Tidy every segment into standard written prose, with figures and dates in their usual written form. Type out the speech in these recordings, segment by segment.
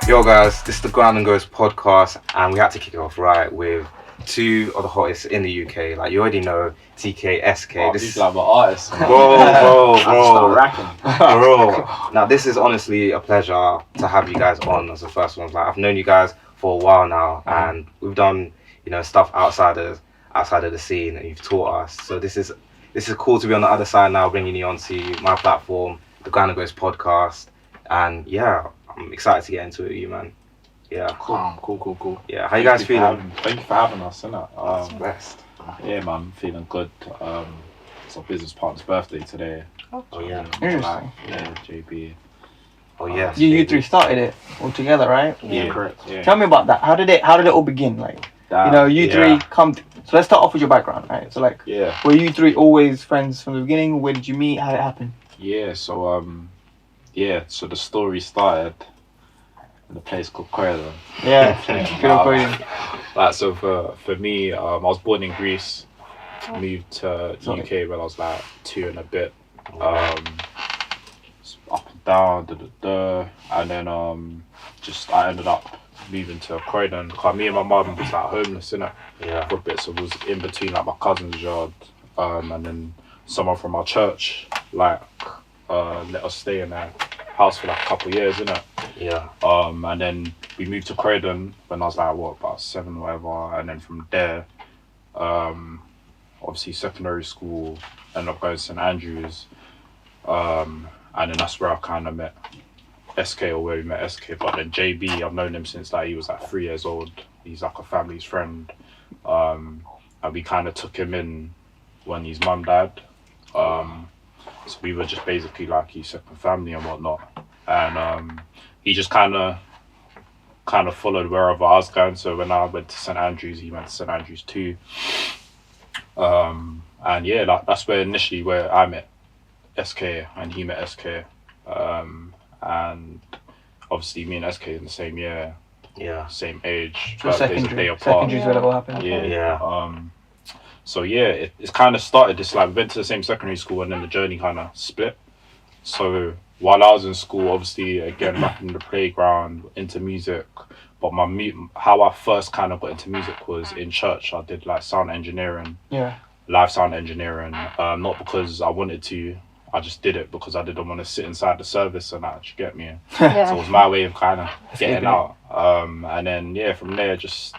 Yo guys, this is the Ground and Goes podcast, and we had to kick it off right with two of the hottest in the UK. Like you already know, TK, SK. Oh, this is like my artist. Bro. Now this is honestly a pleasure to have you guys on as the first ones. Like I've known you guys for a while now, and we've done stuff outside of the scene, and you've taught us. So this is cool to be on the other side now, bringing you onto my platform, the Ground and Goes podcast, and yeah. I'm excited to get into it with you, man. Yeah. Cool. Yeah, how you guys feeling? Thank you for having us, innit? It's blessed. Yeah, man, feeling good. It's our business partner's birthday today. Oh yeah. Interesting. Yeah, JB. Oh yeah. You three started it all together, right? Yeah, correct. Yeah. Tell me about that. How did it all begin? Like, three come. So let's start off with your background, right? So like, were you three always friends from the beginning? Where did you meet? How did it happen? Yeah. So the story started in a place called Croydon. Yeah, good old Croydon. Like so for me, I was born in Greece, moved to UK when I was like 2 and a bit. Up and down, and then I ended up moving to Croydon because me and my mum was like homeless innit? For a bit, so it was in between like my cousin's yard, and then someone from our church like let us stay in their house for like a couple of years, innit? Yeah. And then we moved to Croydon when I was like about 7 or whatever, and then from there, obviously secondary school, ended up going to St Andrews, and then that's where I kind of met SK, or where we met SK. But then JB, I've known him since like he was like 3 years old. He's like a family's friend, and we kind of took him in when his mum died. So we were just basically like his second family and whatnot, and he just kind of followed wherever I was going. So when I went to St Andrews, he went to St Andrews too. And yeah, that's where I met SK and he met SK. And obviously me and SK in the same year, same age, so secondary's where that all happened. So yeah, it's kind of started. It's like we went to the same secondary school, and then the journey kind of split. So while I was in school, obviously again back in the playground, into music. But how I first kind of got into music was in church. I did like sound engineering, live sound engineering. Not because I wanted to, I just did it because I didn't want to sit inside the service and that. You get me? So it was my way of kind of getting out. And then from there, just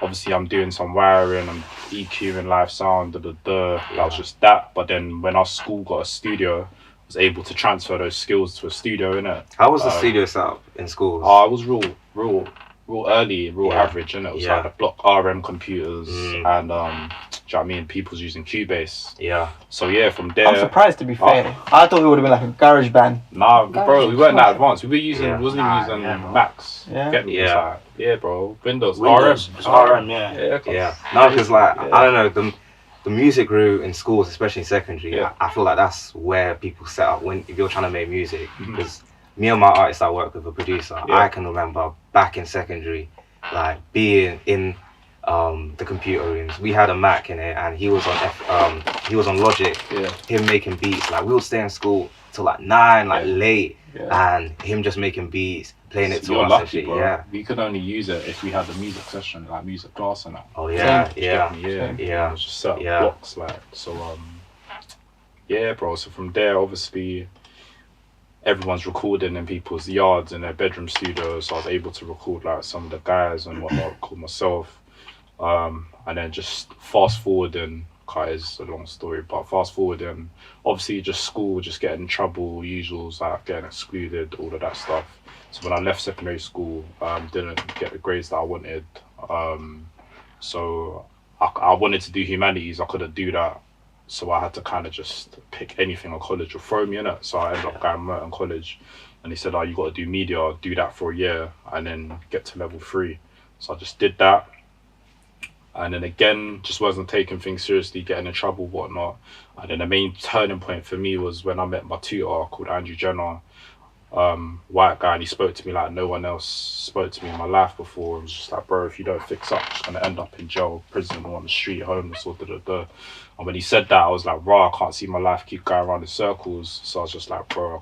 obviously I'm doing some wiring, I'm EQing live sound, That was just that. But then when our school got a studio, I was able to transfer those skills to a studio, innit? How was the studio set up in schools? It was real early, average, and it was like the block RM computers, and do you know what I mean? People's using Cubase. Yeah. So from there, I'm surprised, to be fair. I thought it would have been like a garage band. Nah, bro, we weren't that advanced. We were using, wasn't even using Macs. Yeah. Yeah, bro. Windows. RM. RM. Yeah. No, because like I don't know, the music route in schools, especially in secondary, I feel like that's where people set up if you're trying to make music. Because me and my artist I work with, a producer, I can remember back in secondary, like being in the computer rooms. We had a Mac in it, and he was on Logic. Him making beats. Like we would stay in school till like 9, like late, and him just making beats, playing it to us lucky, and shit. Bro. Yeah. We could only use it if we had the music session, like music class and that. Oh yeah. It was just set up blocks, like so. Bro. So from there, obviously, everyone's recording in people's yards in their bedroom studios. So I was able to record like some of the guys and whatnot, record myself. And then just fast forwarding, it's a long story, but fast forwarding, obviously just school, just getting in trouble, usuals, like getting excluded, all of that stuff. So when I left secondary school, didn't get the grades that I wanted. So I wanted to do humanities, I couldn't do that. So I had to kind of just pick anything on college or throw me in it. So I ended up going Merton College, and they said, you got to do media, do that for a year, and then get to level 3. So I just did that. And then again, just wasn't taking things seriously, getting in trouble, whatnot. And then the main turning point for me was when I met my tutor called Andrew Jenner, white guy, and he spoke to me like no one else spoke to me in my life before. It was just like, bro, if you don't fix up, you're just gonna end up in jail, prison, or on the street, homeless, or da. And when he said that, I was like, I can't see my life keep going around in circles. So I was just like, bro, I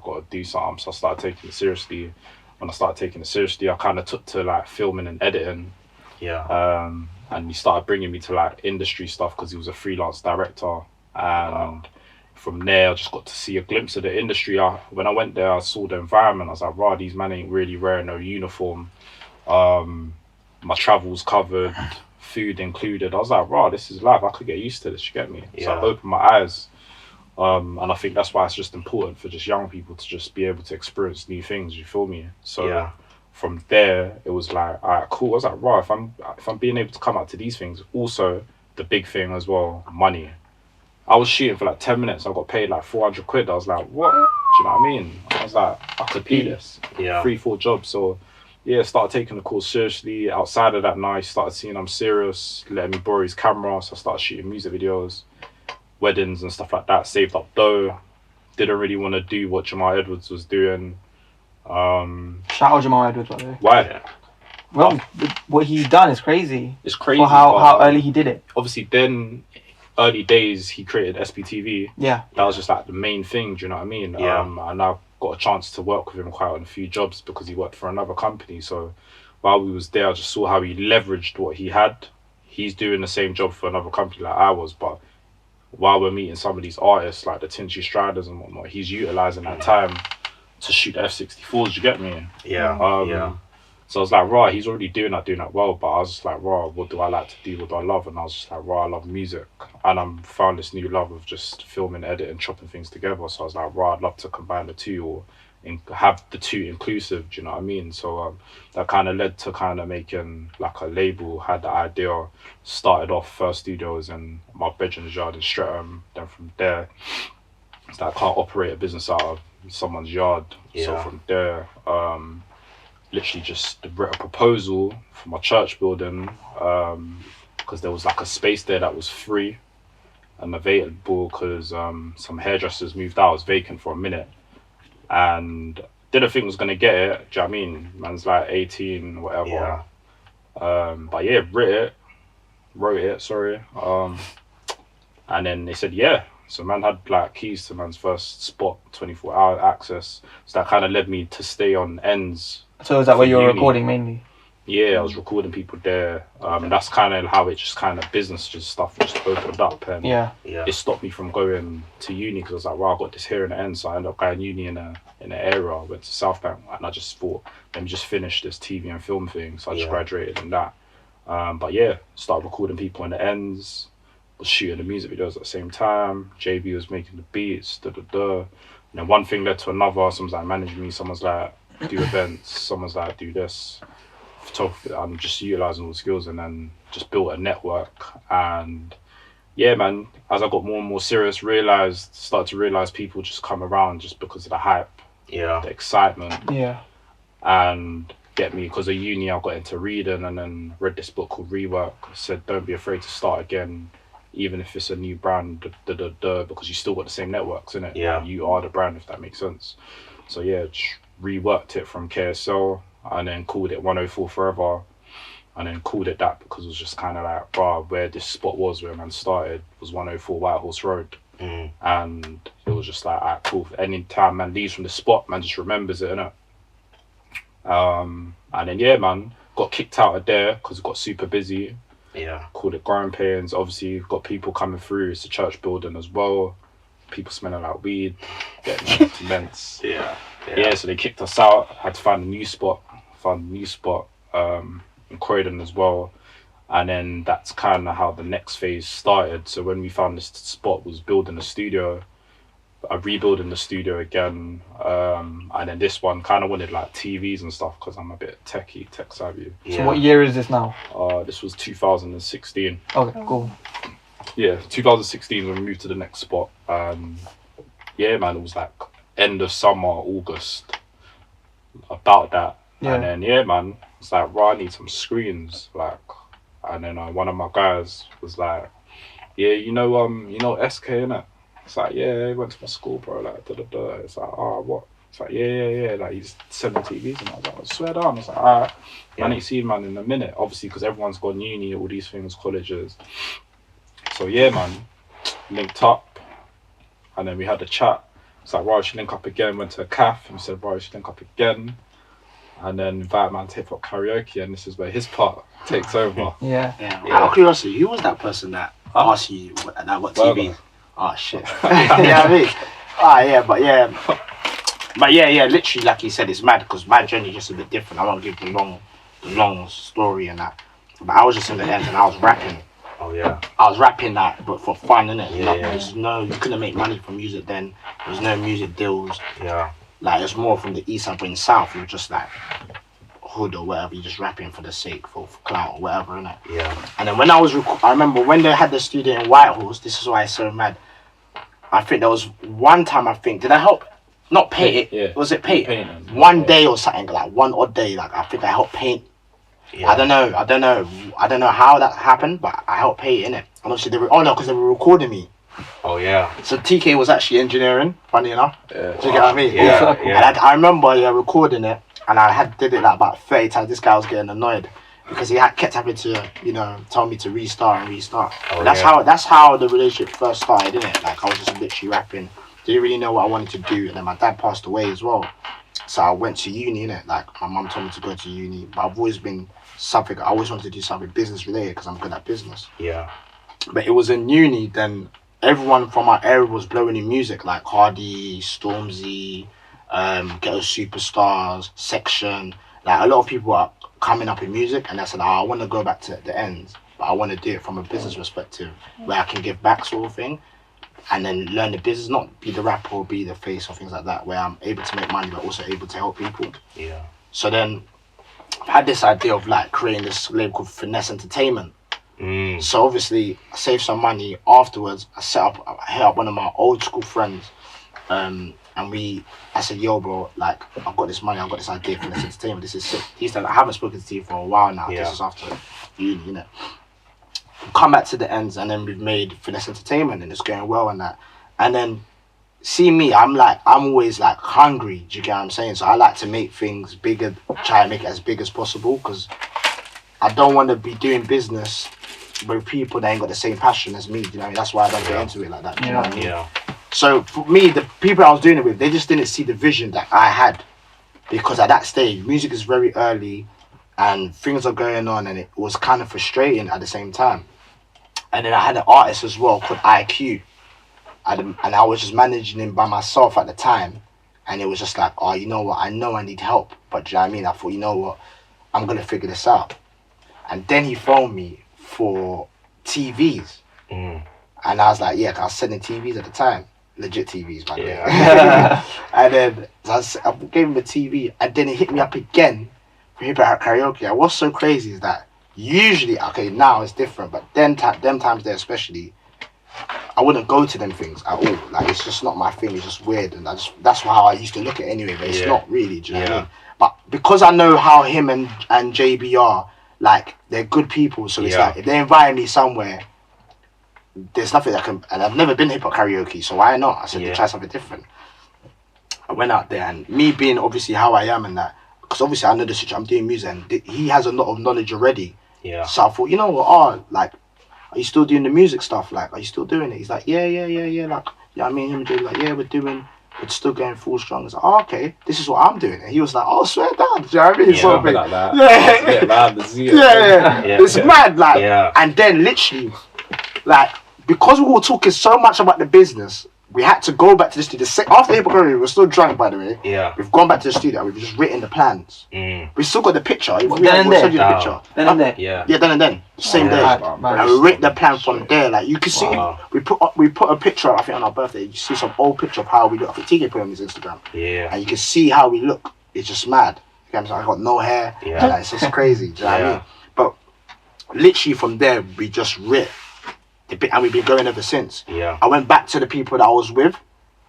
gotta do something. So I started taking it seriously. when I started taking it seriously, I kind of took to like filming and editing. Yeah. And he started bringing me to like industry stuff because he was a freelance director. And from there, I just got to see a glimpse of the industry. When I went there, I saw the environment. I was like, wow, these men ain't really wearing no uniform. My travel's covered, food included. I was like, wow, this is life. I could get used to this, you get me? So I opened my eyes. And I think that's why it's just important for just young people to just be able to experience new things, you feel me? So from there, it was like, all right, cool. I was like, right, if I'm being able to come out to these things, also the big thing as well, money. I was shooting for like 10 minutes. I got paid like 400 quid. I was like, what? Do you know what I mean? I was like, I could pay this. 3-4 jobs. So yeah, started taking the course seriously. Outside of that night, started seeing I'm serious, letting me borrow his camera. So I started shooting music videos, weddings and stuff like that. Saved up dough. Didn't really want to do what Jamal Edwards was doing. Shout out Jamal Edwards, by the way. Why? Well, what he's done is crazy. It's crazy. For how early he did it. Obviously, then early days he created SPTV. Yeah. That was just like the main thing. Do you know what I mean? Yeah. And I got a chance to work with him quite on a few jobs because he worked for another company. So while we was there, I just saw how he leveraged what he had. He's doing the same job for another company like I was, but while we're meeting some of these artists like the Tinchy Striders and whatnot, he's utilizing that time to shoot the F64s. You get me? Yeah. So I was like, right, he's already doing that well. But I was just like, right, what do I like to do? What do I love? And I was just like, right, I love music. And I'm found this new love of just filming, editing, chopping things together. So I was like, right, I'd love to combine the two or have the two inclusive. Do you know what I mean? So that kind of led to kind of making like a label. Had the idea, started off first studios in my bedroom's yard in Streatham. Then from there, it's like I can't operate a business out of someone's yard. So from there, literally just wrote a proposal for my church building because there was like a space there that was free and available because some hairdressers moved out. It was vacant for a minute and didn't think was going to get it. Do you know what I mean? Man's like 18, whatever. But yeah, wrote it, and then they said so man had like keys to man's first spot, 24-hour access. So that kind of led me to stay on ends. So is that where you were recording mainly? Yeah, I was recording people there. That's kind of how it just kind of business just stuff just opened up, and it stopped me from going to uni because I was like, well, I got this here in the end, so I ended up going uni in an area. I went to South Bank, and I just thought, let me just finish this TV and film thing. So I just graduated in that. But yeah, started recording people in the ends. Was shooting the music videos at the same time. JB was making the beats. And then one thing led to another. Someone's like managing me. Someone's like do events. Someone's like do this. Photography. I'm just utilizing all the skills, and then just built a network. And yeah, man, as I got more and more serious, started to realize people just come around just because of the hype, the excitement, and get me because of uni. I got into reading and then read this book called Rework. It said, don't be afraid to start again, even if it's a new brand, because you still got the same networks, innit? You are the brand, if that makes sense. So yeah, just reworked it from KSL and then called it 104 Forever, and then called it that because it was just kind of like, where this spot was where man started was 104 Whitehorse Road. And it was just like, alright, cool. Any time man leaves from the spot, man just remembers it, innit? And then yeah, man, got kicked out of there because it got super busy. Called it Growing Pains. Obviously, you've got people coming through. It's a church building as well. People smelling like weed, getting immense. So they kicked us out. Had to find a new spot. In Croydon as well. And then that's kind of how the next phase started. So when we found this spot, was building a studio. Rebuilding the studio again, and then this one kind of wanted like TVs and stuff because I'm a bit tech savvy. So what year is this now? This was 2016. Okay, cool. Yeah, 2016 when we moved to the next spot. Yeah, man, it was like end of summer, August, about that. And then yeah, man, it's like, right, I need some screens, like, and then one of my guys was like, yeah, you know SK, innit? It's like, yeah, he went to my school, bro, like, It's like, what? It's like, yeah, like, he's selling TVs, and I was like, I swear down. I was like, alright, I ain't seen man in a minute, obviously, because everyone's gone uni, all these things, colleges. So yeah, man, linked up, and then we had a chat. It's like, right, we should link up again, went to a cafe, and we said, right, we should link up again. and then invite man to hip hop karaoke, and this is where his part takes over. Yeah. Out of curiosity, who was that person that asked you that what TV? Oh shit. You know what I mean? But yeah, literally, like you said, it's mad because my journey is just a bit different. I won't give the long story and that. But I was just in the end and I was rapping. Oh yeah. I was rapping that, but for fun, innit? Yeah. You couldn't make money from music then. There was no music deals. Yeah. Like, it's more from the east side, but in south, you're just like hood or whatever. You're just rapping for the sake, for clout or whatever, innit? Yeah. And then when I remember when they had the studio in Whitehorse, this is why it's so mad. I think there was one time, did I help? Not paint it. Yeah. Was it paint? Painting. One day or something, like one odd day, like I think I helped paint. Yeah. I don't know how that happened, but I helped paint in it. And obviously because they were recording me. Oh yeah. So TK was actually engineering, funny enough. Yeah. Do you get what I mean? Yeah. Yeah. And I remember recording it, and I did it like about 30 times. This guy was getting annoyed because he kept having to, tell me to restart. Oh, That's how the relationship first started, innit? Like I was just literally rapping, didn't really know what I wanted to do, and then my dad passed away as well. So I went to uni, innit? Like my mum told me to go to uni, but I've always been I always wanted to do something business related because I'm good at business. Yeah. But it was in uni, then everyone from our area was blowing in music, like Hardy, Stormzy, Ghetto Superstars, Section. Like a lot of people are coming up in music, and I said, I want to go back to the ends, but I want to do it from a business perspective where I can give back, sort of thing, and then learn the business, not be the rapper or be the face or things like that, where I'm able to make money but also able to help people. Yeah. So then I had this idea of like creating this label called Finesse Entertainment. So obviously I saved some money. Afterwards I hit up one of my old school friends, and I said, yo bro, like I've got this money, I've got this idea for Finesse Entertainment, this is sick. He said, I haven't spoken to you for a while now. This is after uni, come back to the ends, and then we've made Finesse Entertainment and it's going well and that. And then see me, I'm always like hungry, do you get what I'm saying? So I like to make things bigger, try and make it as big as possible, because I don't want to be doing business with people that ain't got the same passion as me, do you know what I mean? That's why I don't get into it like that, do you know what I mean? Yeah. So for me, the people I was doing it with, they just didn't see the vision that I had, because at that stage, music is very early and things are going on, and it was kind of frustrating at the same time. And then I had an artist as well called IQ. And I was just managing him by myself at the time, and it was just like, oh, you know what, I know I need help, but do you know what I mean? I thought, you know what, I'm gonna figure this out. And then he phoned me for TVs, and I was like, yeah, 'cause I was selling TVs at the time, legit TVs, by the way. And then I gave him a TV, and then he hit me up again for hip hop karaoke. And what's so crazy is that usually, okay, now it's different, but them times there especially, I wouldn't go to them things at all. Like, it's just not my thing. It's just weird, and that's how I used to look at it anyway. But it's not really. Do you know what I mean? But because I know how him and JB are, like, they're good people. So it's like, if they invite me somewhere, there's nothing that can. And I've never been hip hop karaoke, so why not? I said, try something different. I went out there, and me being obviously how I am and that, because obviously I know the situation. I'm doing music, and he has a lot of knowledge already. Yeah. So I thought, you know what? Like, are you still doing the music stuff? Like, are you still doing it? He's like, yeah. Like, I mean, him and Jay, like, yeah, we're still going full strong. I was like, oh, okay, this is what I'm doing. And he was like, oh, swear down. Do you know what I mean? Yeah, like that. Yeah. It's mad, like, and then literally, like, because we were talking so much about the business, we had to go back to the studio. After Hip Hop Karaoke, we were still drunk, by the way. Yeah. We've gone back to the studio. We've just written the plans. We still got the picture. Then and there. Then and there. Yeah, then and then. Same day. And we written the plan from there. Like, you can see, we put a picture, I think, on our birthday. You see some old picture of how we look. I think TK put it on his Instagram. Yeah. And you can see how we look. It's just mad. I got no hair. Yeah. Like, it's just crazy. Do you know what I mean? But literally from there, we just writ. And we've been going ever since. Yeah. I went back to the people that I was with,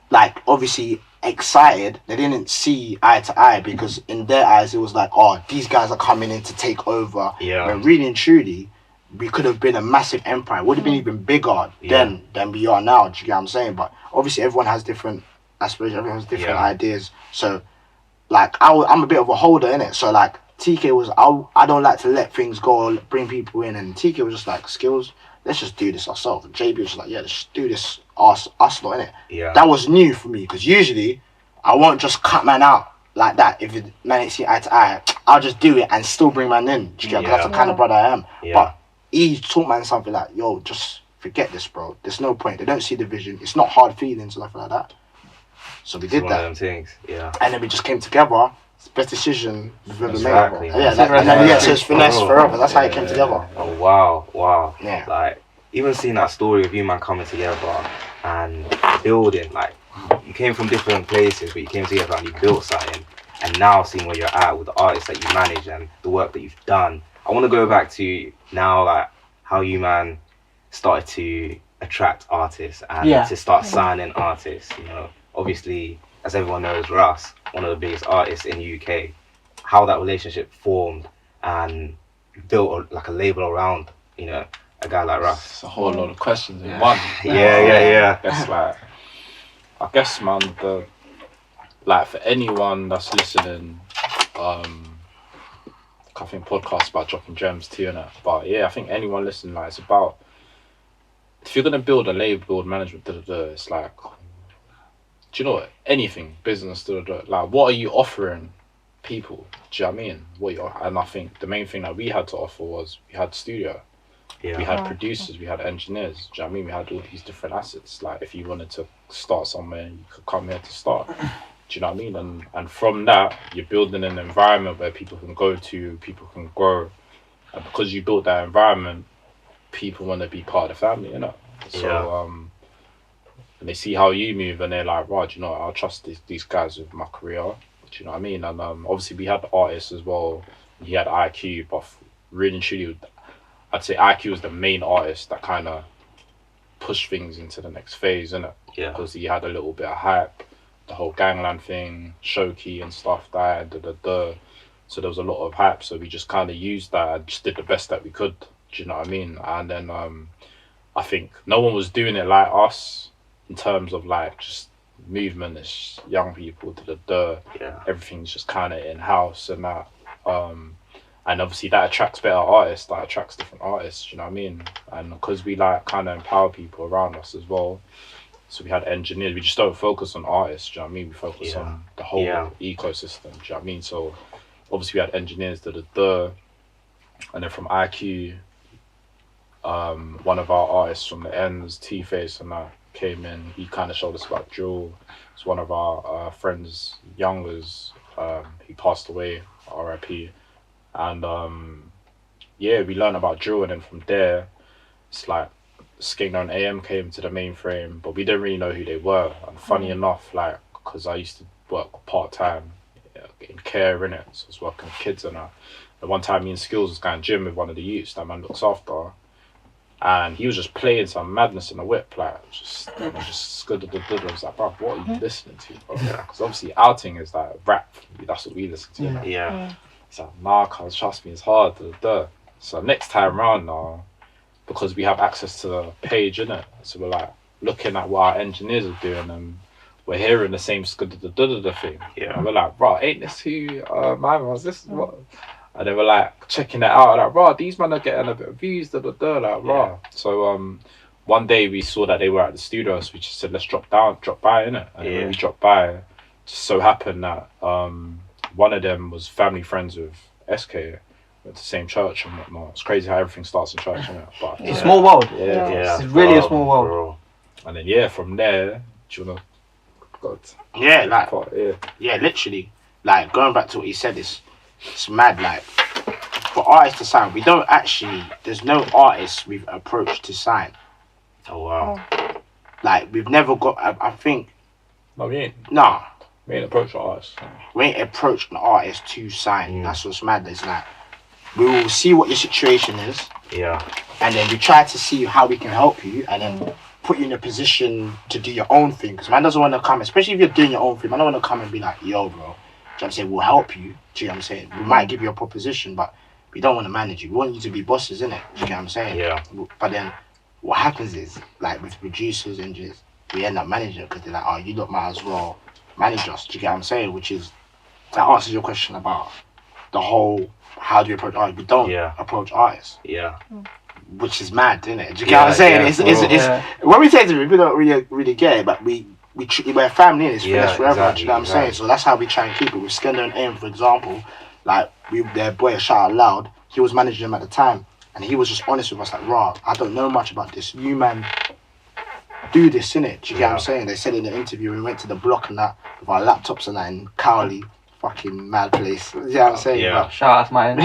like, obviously excited. They didn't see eye to eye, because in their eyes it was like, oh, these guys are coming in to take over. Yeah. When really and truly, we could have been a massive empire. Would have been even bigger than we are now. Do you get what I'm saying? But obviously everyone has different aspirations. Everyone has different ideas. So, like, I'm a bit of a holder, innit? So, like, TK was, I don't like to let things go, bring people in, and TK was just like, skills, let's just do this ourselves. And JB was like, yeah, let's just do this us lot, innit? Yeah. That was new for me, because usually I won't just cut man out like that. If it man ain't see eye to eye, I'll just do it and still bring man in. Do you get? Because that's the kind of brother I am. Yeah. But he taught man something like, yo, just forget this, bro. There's no point. They don't see the vision. It's not hard feelings or nothing like that. So we did one that. of them things. Yeah. And then we just came together. It's the best decision we've ever Exactly. made. So it's Finesseforeva. That's how it came together. Oh wow. Yeah. Like even seeing that story of you man coming together and building, like you came from different places, but you came together and you built something. And now seeing where you're at with the artists that you manage and the work that you've done, I want to go back to now, like how you man started to attract artists and to start signing artists. You know, obviously, as everyone knows, Russ, one of the biggest artists in the UK. How that relationship formed and built like a label around, you know, a guy like Russ. It's a whole lot of questions in one. Yeah. That's like, I guess, man, like for anyone that's listening, I think podcasts about dropping gems too, innit? But yeah, I think anyone listening, like, it's about, if you're gonna build a label, build management, it's like, do you know what? Anything, business, like, what are you offering people? Do you know what I mean? And I think the main thing that we had to offer was we had studio. Yeah. We had producers, we had engineers. Do you know what I mean? We had all these different assets. Like, if you wanted to start somewhere, you could come here to start. Do you know what I mean? And from that, you're building an environment where people can go to, people can grow. And because you built that environment, people want to be part of the family, you know? So, and they see how you move and they're like, right, you know, I'll trust these guys with my career. Do you know what I mean? And obviously we had the artists as well. He had IQ, but really and truly, I'd say IQ was the main artist that kind of pushed things into the next phase, innit? Yeah. Because he had a little bit of hype, the whole gangland thing, Shoki and stuff, that, So there was a lot of hype, so we just kind of used that and just did the best that we could. Do you know what I mean? And then I think no one was doing it like us in terms of like just movement. It's young people, everything's just kind of in-house and that. And obviously that attracts better artists, that attracts different artists, you know what I mean? And because we like kind of empower people around us as well, so we had engineers, we just don't focus on artists, do you know what I mean? We focus on the whole ecosystem, do you know what I mean? So obviously we had engineers, and then from IQ, one of our artists from the ends, T-Face, and that came in, he kind of showed us about drill. It's one of our friends, Youngers, he passed away, RIP. And we learned about drill, and then from there, it's like Skate and AM came to the mainframe, but we didn't really know who they were. And funny enough, like, because I used to work part-time in care, innit? So I was working with kids and that. And one time me and Skills was going gym with one of the youths that man looks after, and he was just playing some madness in the whip, like, just good. I was like, bro, what are you listening to, bro? Because obviously outing is like rap, that's what we listen to. Yeah. It's like, nah, cuz, trust me, it's hard. So next time round now, because we have access to the page, innit? So we're like looking at what our engineers are doing, and we're hearing the same thing. Yeah. And we're like, bro, ain't this who my was this? What? And then we're like checking it out, like, bro, these men are getting a bit of views, like, bro. So one day we saw that they were at the studio, so we just said, let's drop by, innit? And when we dropped by, it just so happened that one of them was family friends with SK, went to the same church and whatnot. It's crazy how everything starts in church, isn't it? But it's a small world. Yeah. It's really a small world. And then from there, do you wanna literally, like, going back to what he said, it's mad. Like, for artists to sign, we don't actually, there's no artists we've approached to sign. Oh wow. Like, we've never got, I think, no, we ain't. Nah. We ain't approached artists. We ain't approached an artist to sign. That's what's mad. It's like, we will see what your situation is. Yeah. And then we try to see how we can help you, and then put you in a position to do your own thing. Because man doesn't want to come, especially if you're doing your own thing, man don't want to come and be like, yo, bro. Do you know what I'm saying? We'll help you. Do you know what I'm saying? We might give you a proposition, but we don't want to manage you. We want you to be bosses, innit? Do you get what I'm saying? Yeah. But then what happens is, like, with producers and just, we end up managing it because they're like, oh, you lot might as well manage us. Do you get what I'm saying? Which is, that answers your question about the whole, how do you approach artists? We don't approach artists. Yeah. Which is mad, isn't it? Do you get what I'm saying? It's when we say it to people don't really get it, but we we're family, and it's Finesseforeva. Exactly, Do you know what I'm saying? So that's how we try and keep it. With Skender and Aim, for example, like their boy, Shout Out Loud, he was managing them at the time, and he was just honest with us, like, "Rah, I don't know much about this. You man, do this, innit?" Do you get what I'm saying? They said in the interview, we went to the block and that with our laptops and that in Cowley, fucking mad place. You know what I'm saying? Yeah. Shout out, man.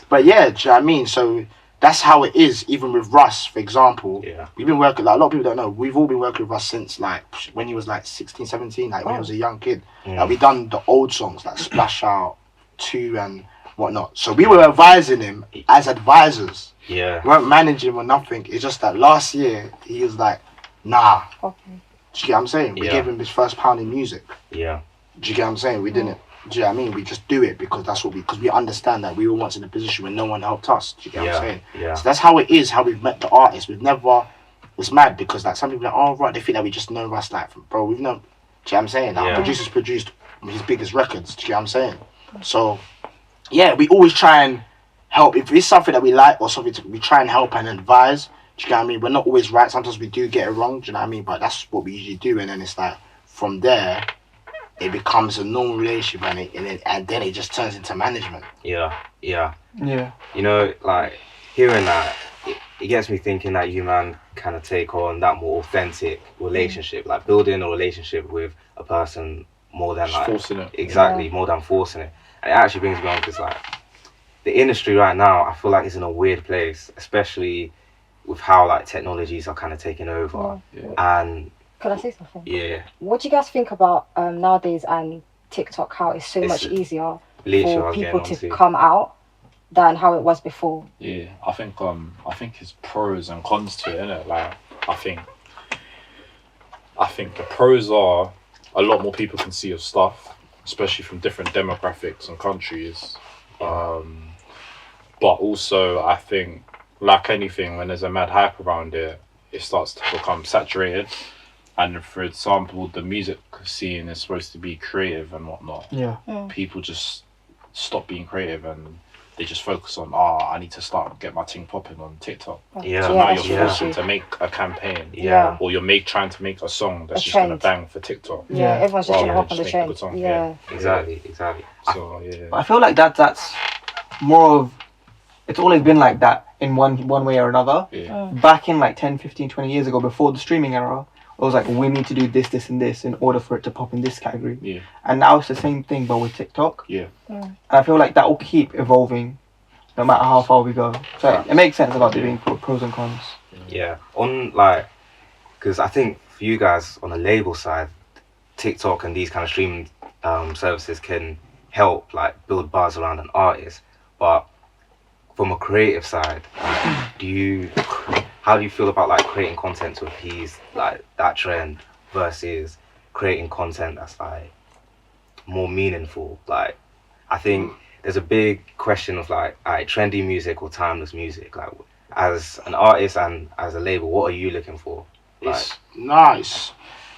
But yeah, do you know what I mean? So that's how it is. Even with Russ, for example, we've been working. Like, a lot of people don't know. We've all been working with Russ since like when he was like 16, 17, like when he was a young kid. Like, we done the old songs like Splash Out, 2 and whatnot. So we were advising him as advisors. Yeah. We weren't managing him or nothing. It's just that last year he was like, nah. Okay. Do you get what I'm saying? We gave him his first pound in music. Yeah. Do you get what I'm saying? We didn't. Do you know what I mean? We just do it because that's what because we understand that we were once in a position where no one helped us. Do you get what I'm saying? Yeah. So that's how it is, how we've met the artists. We've never, it's mad because like some people are like, oh right, they think that we just know us like, bro, we've known, do you know what I'm saying? Like, producers produced his biggest records, do you get what I'm saying? So, yeah, we always try and help. If it's something that we like or something, we try and help and advise. Do you get what I mean? We're not always right. Sometimes we do get it wrong, do you know what I mean? But that's what we usually do. And then it's like, from there, it becomes a normal relationship and then it just turns into management. Yeah. Yeah. You know, like, hearing that, it gets me thinking that you, man, kind of take on that more authentic relationship, like building a relationship with a person more than Just like... forcing it. Exactly, more than forcing it. And it actually brings me on because, like, the industry right now, I feel like it's in a weird place, especially with how, like, technologies are kind of taking over. And... Could I say something? Yeah. What do you guys think about nowadays and TikTok, how it's so much easier for people to come out than how it was before? Yeah, I think it's pros and cons to it, innit? Like, I think the pros are a lot more people can see your stuff, especially from different demographics and countries. But also, I think, like anything, when there's a mad hype around it, it starts to become saturated. And for example, the music scene is supposed to be creative and whatnot. Yeah. People just stop being creative and they just focus on, I need to get my thing popping on TikTok. Yeah. So now you're forcing to make a campaign. Yeah. Or you're trying to make a song that's just going to bang for TikTok. Yeah, everyone's just trying to hop on the make a trend. good song. Yeah. Exactly. So, yeah. I feel like that's more of, it's always been like that in one way or another. Yeah. Back in like 10, 15, 20 years ago, before the streaming era, it was like, we need to do this, this, and this in order for it to pop in this category. Yeah. And now it's the same thing, but with TikTok. Yeah. And I feel like that will keep evolving no matter how far we go. So it makes sense about there being pros and cons. Yeah. On, like, because I think for you guys on the label side, TikTok and these kind of streaming services can help, like, build buzz around an artist. But from a creative side, how do you feel about, like, creating content to appease, like, that trend versus creating content that's, like, more meaningful? Like, I think there's a big question of, like, trendy music or timeless music. Like, as an artist and as a label, what are you looking for? Like, It's nice.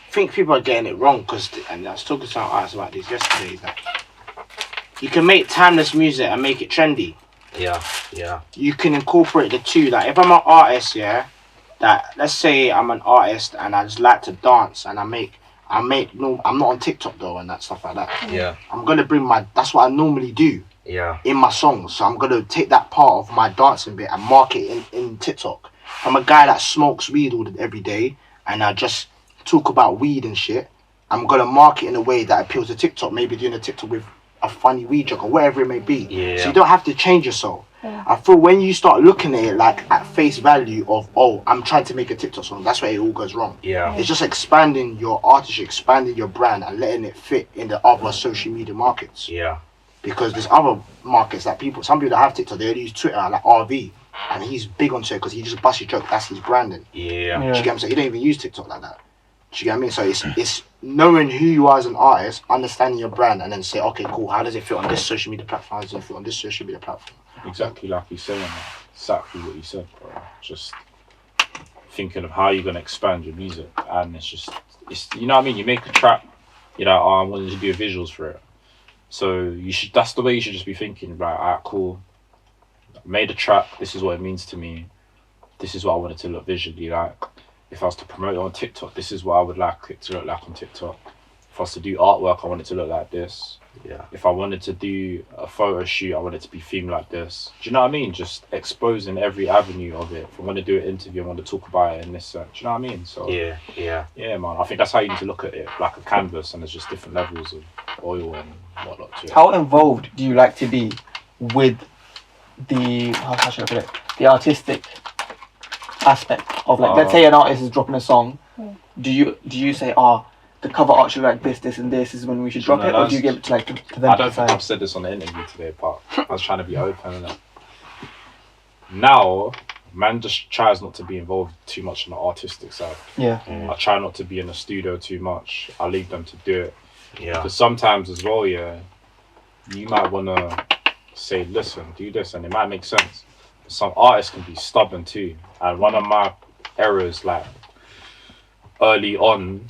I think people are getting it wrong and I was talking to some artists about this yesterday, that you can make timeless music and make it trendy. Yeah. You can incorporate the two. Like, if I'm an artist, that let's say I'm an artist and I just like to dance and I'm not on TikTok though and that stuff like that. Yeah. I'm gonna bring that's what I normally do. Yeah. In my songs, so I'm gonna take that part of my dancing bit and market it in TikTok. I'm a guy that smokes weed every day and I just talk about weed and shit. I'm gonna market in a way that appeals to TikTok. Maybe doing a TikTok with a funny weed joke or whatever it may be. Yeah. So you don't have to change yourself. I feel when you start looking at it like at face value of, I'm trying to make a TikTok song, that's where it all goes wrong. Yeah. It's just expanding your artistry, expanding your brand and letting it fit in the other social media markets. Yeah. Because there's other markets that some people that have TikTok, they only use Twitter, like RV, and he's big on Twitter because he just busts your joke, that's his branding. Yeah. Do you get what I'm saying? He don't even use TikTok like that. Do you get what I mean? So it's knowing who you are as an artist, understanding your brand, and then say, okay, cool, how does it fit on this social media platform? How does it fit on this social media platform? Exactly like you said, exactly what you said, bro. Just thinking of how you're going to expand your music. And it's you know what I mean? You make a track, you're like, I wanted to do visuals for it. So that's the way you should just be thinking, right, alright, cool. Made a track, this is what it means to me. This is what I want it to look visually like. if I was to promote it on TikTok, this is what I would like it to look like on TikTok. If I was to do artwork, I want it to look like this. Yeah. If I wanted to do a photo shoot, I want it to be themed like this. Do you know what I mean? Just exposing every avenue of it. If I want to do an interview, I want to talk about it in this. Do you know what I mean? So yeah, man. I think that's how you need to look at it, like a canvas, and there's just different levels of oil and whatnot to it. How involved do you like to be with the how should I put it? The artistic aspect of, like, let's say an artist is dropping a song. Do you say, the cover art should like this and this is when we should drop it, or do you give it to, like, to them? I don't think I've said this on the interview today, but I was trying to be open. And now, man just tries not to be involved too much on the artistic side. Yeah. I try not to be in the studio too much. I leave them to do it. Yeah. Because sometimes as well, you might want to say, listen, do this, and it might make sense. But some artists can be stubborn too. And one of my errors, like, early on,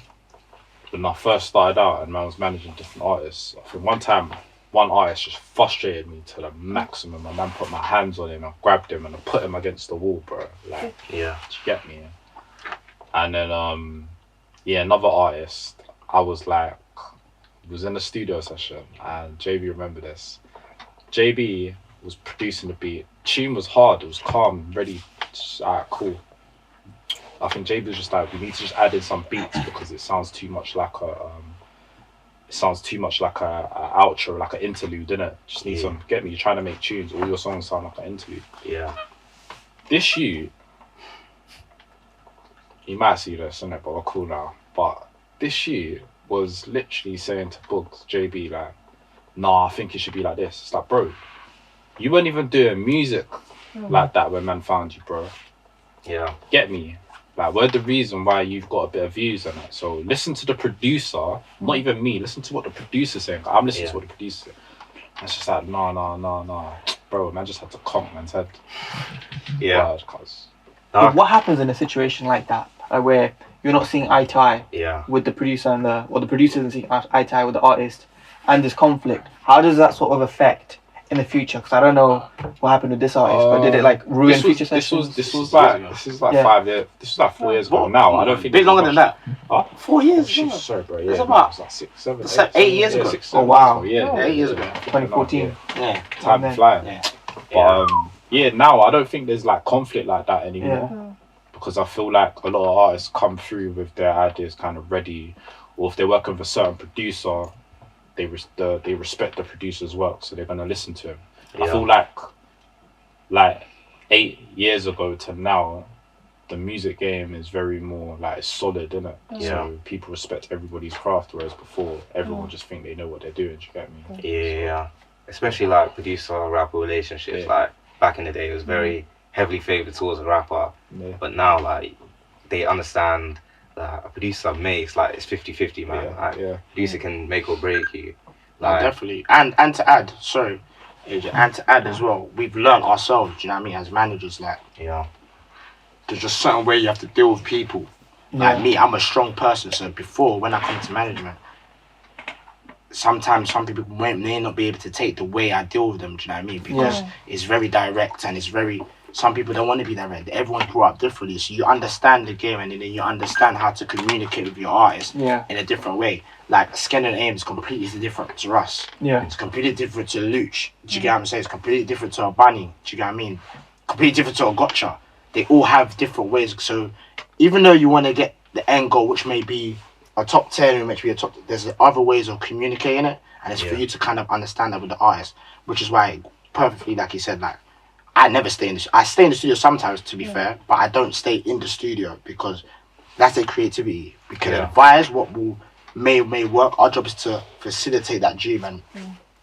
when I first started out and I was managing different artists, I think one time, one artist just frustrated me to the maximum. And man put my hands on him, I grabbed him and I put him against the wall, bro. Like, yeah. Do you get me? And then, another artist, I was like, was in a studio session, and JB remember this. JB was producing the beat. Tune was hard, it was calm, ready, just, cool. I think JB was just like, we need to just add in some beats because it sounds too much like a outro, like an interlude, innit? Just need some, get me, you're trying to make tunes, all your songs sound like an interlude. Yeah. This shoot, you might see this, innit, but we're cool now. But this shoot was literally saying to Bugs, JB, like, nah, I think it should be like this. It's like, bro, you weren't even doing music like that when man found you, bro. Yeah. Get me? Like, we're the reason why you've got a bit of views on it. So listen to the producer, not even me, listen to what the producer's saying. I'm listening to what the producer's saying. It's just like, nah. Bro, man just had to conk man's head. Yeah. What happens in a situation like that, where you're not seeing eye to eye with the producer or the producer isn't seeing eye to eye with the artist, and there's conflict? How does that sort of affect in the future? Because I don't know what happened with this artist, but did it like ruin future sessions? This was like 5 years. This was like 4 years ago. Now I don't think a bit longer than that. 4 years. Sorry, bro. Yeah, it's about it was like 6, 7, 8 years ago. 6, 7 wow. Yeah, 8 years ago. 2014. Yeah. Time flying. Yeah. But now I don't think there's like conflict like that anymore, because I feel like a lot of artists come through with their ideas kind of ready, or if they're working with a certain producer, they respect the producer's work, so they're gonna listen to him. I feel like 8 years ago to now, the music game is very more like solid, isn't it? So people respect everybody's craft, whereas before everyone just think they know what they're doing. Do you get me? Yeah. Especially like producer-rapper relationships. Like back in the day, it was very heavily favoured towards a rapper, but now like they understand that a producer makes, like, it's 50-50, man. Producer can make or break you. Like, definitely. And to add, sorry, AJ, and to add as well, we've learned ourselves, do you know what I mean, as managers, like, there's just certain way you have to deal with people. Like me, I'm a strong person, so before, when I come to management, sometimes some people may not be able to take the way I deal with them, do you know what I mean? Because it's very direct, and it's very, some people don't want to be direct. Everyone's brought up differently, so you understand the game, and then you understand how to communicate with your artist in a different way. Like, Skin and Aim is completely different to us. It's completely different to Luch. Do you get what I'm saying? It's completely different to a Bunny. Do you get what I mean? Completely different to a Gotcha. They all have different ways. So even though you want to get the end goal, which may be a top 10, which may be a top, there's other ways of communicating it, and it's for you to kind of understand that with the artist, which is why perfectly, like you said, like, I never stay in the I stay in the studio sometimes, to be fair, but I don't stay in the studio because that's their creativity. We can advise what will may work. Our job is to facilitate that dream and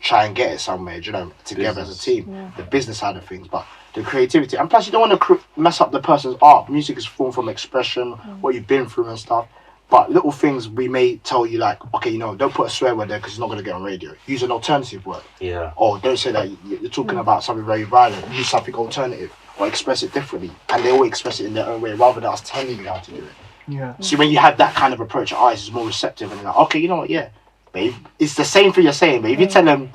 try and get it somewhere, you know, together as a team. The business side of things, but the creativity, and plus you don't want to mess up the person's art. Music is formed from expression, what you've been through and stuff. But little things we may tell you, like, okay, you know, don't put a swear word there because it's not going to get on radio. Use an alternative word. Or don't say that you're talking about something very violent. Use something alternative or express it differently. And they all express it in their own way rather than us telling you how to do it. See, when you have that kind of approach, your eyes is more receptive and they're like, okay, you know what, but it's the same thing you're saying, but if you tell them,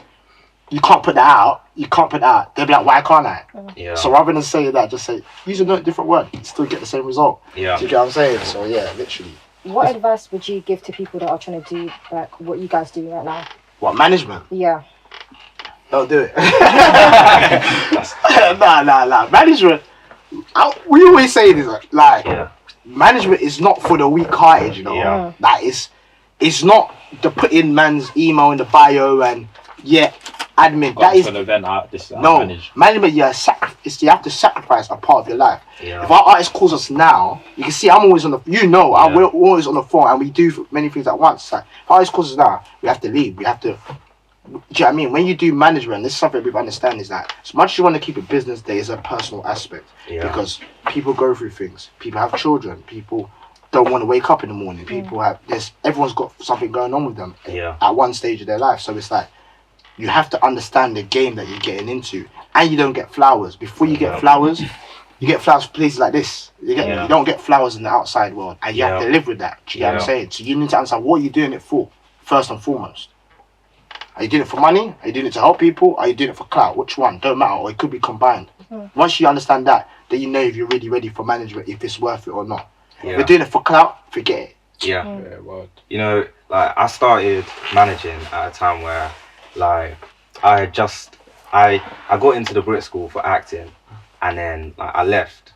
you can't put that out. You can't put that out. They'll be like, why can't I? Yeah. So rather than say that, just say, use a different word. You still get the same result. Yeah. Do you get what I'm saying? So yeah, literally. What advice would you give to people that are trying to do like what you guys do right now? What, management? Yeah. Don't do it. Nah. Management, we always say this, like, management is not for the weak-hearted, you know? Yeah. Like, it's not to put in man's email in the bio and, admin. That is... an event out, this no, management, you have to sacrifice a part of your life. Yeah. If our artist calls us now, you can see I'm always on the, we're always on the phone and we do many things at once. Like, if our artist calls us now, we have to leave. We have to, do you know what I mean? When you do management, this is something we understand, is that as much as you want to keep it business, there is a personal aspect. Yeah. Because people go through things. People have children. People don't want to wake up in the morning. People have this. Everyone's got something going on with them at one stage of their life. So it's like, you have to understand the game that you're getting into, and you don't get flowers. Before you get flowers, you get flowers for places like this. You don't get flowers in the outside world, and you have to live with that. Do you get what I'm saying? So you need to understand what you're doing it for, first and foremost. Are you doing it for money? Are you doing it to help people? Are you doing it for clout? Which one? Don't matter, or it could be combined. Once you understand that, then you know if you're really ready for management, if it's worth it or not. If you're doing it for clout, forget it. You know, like, I started managing at a time where, like, I got into the Brit School for acting, and then, like, I left,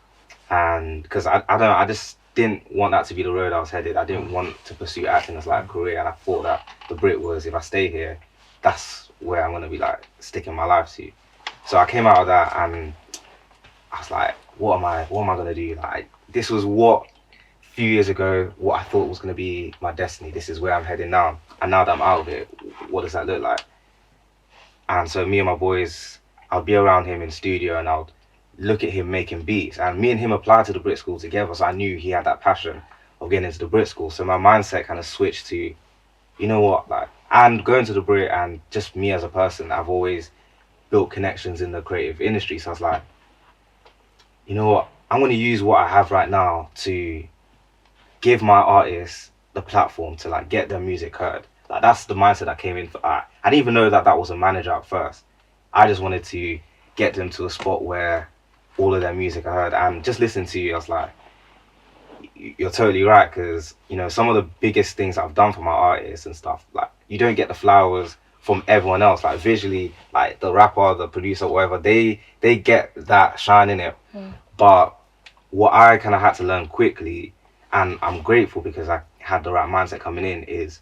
and because I just didn't want that to be the road I was headed. I didn't want to pursue acting as like a career, and I thought that the Brit was, if I stay here, that's where I'm gonna be like sticking my life to. So I came out of that and I was like, what am I gonna do? Like, this was a few years ago, what I thought was gonna be my destiny. This is where I'm heading now, and now that I'm out of it, what does that look like? And so me and my boys, I'll be around him in studio and I'll look at him making beats, and me and him applied to the Brit School together, so I knew he had that passion of getting into the Brit School. So my mindset kind of switched to, you know what, like, and going to the Brit, and just me as a person, I've always built connections in the creative industry. So I was like, you know what, I'm going to use what I have right now to give my artists the platform to like get their music heard. Like, that's the mindset that came in for art. I didn't even know that was a manager at first. I just wanted to get them to a spot where all of their music I heard. And just listening to you, I was like, you're totally right, because, you know, some of the biggest things I've done for my artists and stuff, like, you don't get the flowers from everyone else. Like, visually, like, the rapper, the producer, whatever, they get that shine in it. But what I kind of had to learn quickly, and I'm grateful because I had the right mindset coming in, is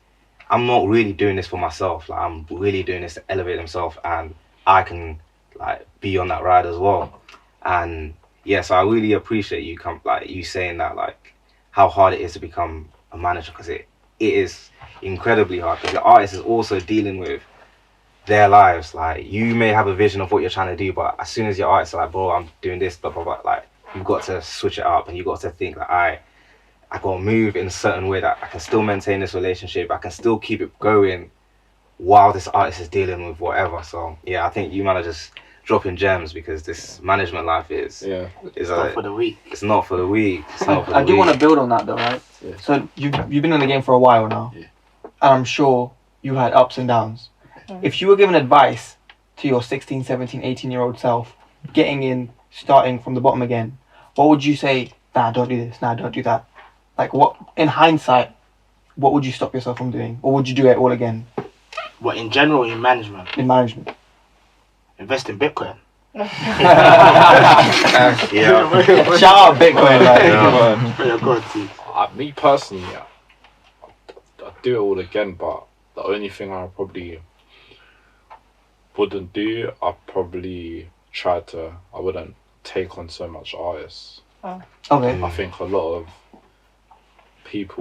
I'm not really doing this for myself. Like, I'm really doing this to elevate themselves, and I can like be on that ride as well. And yeah, so I really appreciate you saying that, like, how hard it is to become a manager, because it is incredibly hard, because the artist is also dealing with their lives. Like, you may have a vision of what you're trying to do, but as soon as your artist is like, bro, I'm doing this, blah blah blah, like, you've got to switch it up, and you've got to think that I gotta move in a certain way that I can still maintain this relationship, I can still keep it going while this artist is dealing with whatever. So yeah, I think you might have just dropping gems, because this management life is not for the weak. It's not for the weak. I do want to build on that though, right? Yeah. So you've been in the game for a while now, and I'm sure you had ups and downs. If you were given advice to your 16, 17, 18-year-old self, getting in, starting from the bottom again, what would you say? Nah, don't do this. Nah, don't do that. Like, what, in hindsight, what would you stop yourself from doing? Or would you do it all again? What, in general, in management? In management. Invest in Bitcoin. Shout out Bitcoin. Me personally, I'd do it all again, but the only thing I probably wouldn't do, I wouldn't take on so much artists. Okay. I think a lot of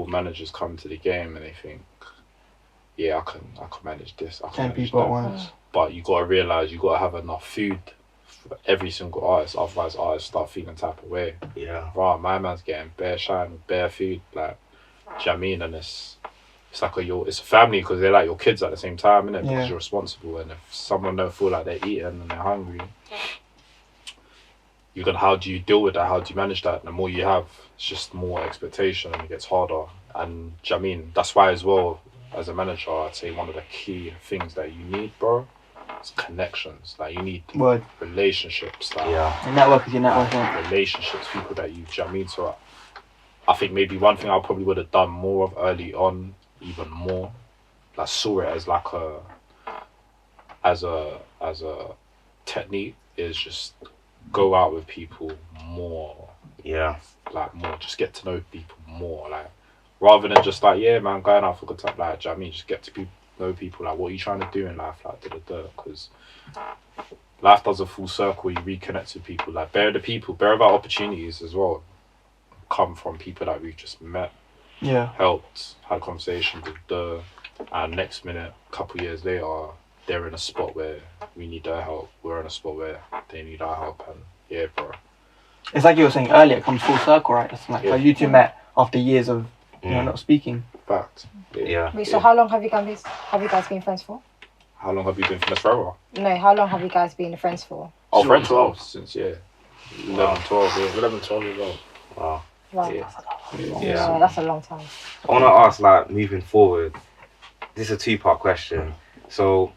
managers come to the game and they think, yeah, I can manage this. I can 10 manage people that. at once. But you gotta realise you gotta have enough food for every single artist, otherwise artists start feeling type of way. Yeah. Right, my man's getting bare shine, bare food, like, do you know what I mean? And it's like it's a family, because they're like your kids at the same time, innit? Because you're responsible, and if someone don't feel like they're eating and they're hungry, how do you deal with that? How do you manage that? And the more you have, it's just more expectation, and it gets harder. And do you know what I mean? That's why as well, as a manager, I'd say one of the key things that you need, bro, It's connections. Like you need Word. relationships. Like, Your network is your network. Relationships, people that you. Do you know what I mean? So I think maybe one thing I probably would have done more of early on, even more, like saw it as like as a technique, is just go out with people more. Yeah. Like more, just get to know people more. Like rather than just like, yeah, man, going out for a good time. Like, do you know what I mean? Just get to know people. Like, what are you trying to do in life? Like, because life does a full circle. You reconnect with people. Like, bear of our opportunities as well come from people that we've just met. Yeah. Helped, had a conversation with and next minute, a couple years later, they're in a spot where we need their help. We're in a spot where they need our help. And yeah, bro. It's like you were saying earlier, it comes full circle, right? It's like how you two met after years of not speaking. Fact. Yeah. Wait, so how long have you guys been friends for? How long have you been Finesseforeva? No, how long have you guys been friends for? Oh, friends 12 since 11, 12 years. 11, 12 years old. Wow. Right. Yeah. That's a long time. I want to ask, like, moving forward, this is a two-part question. So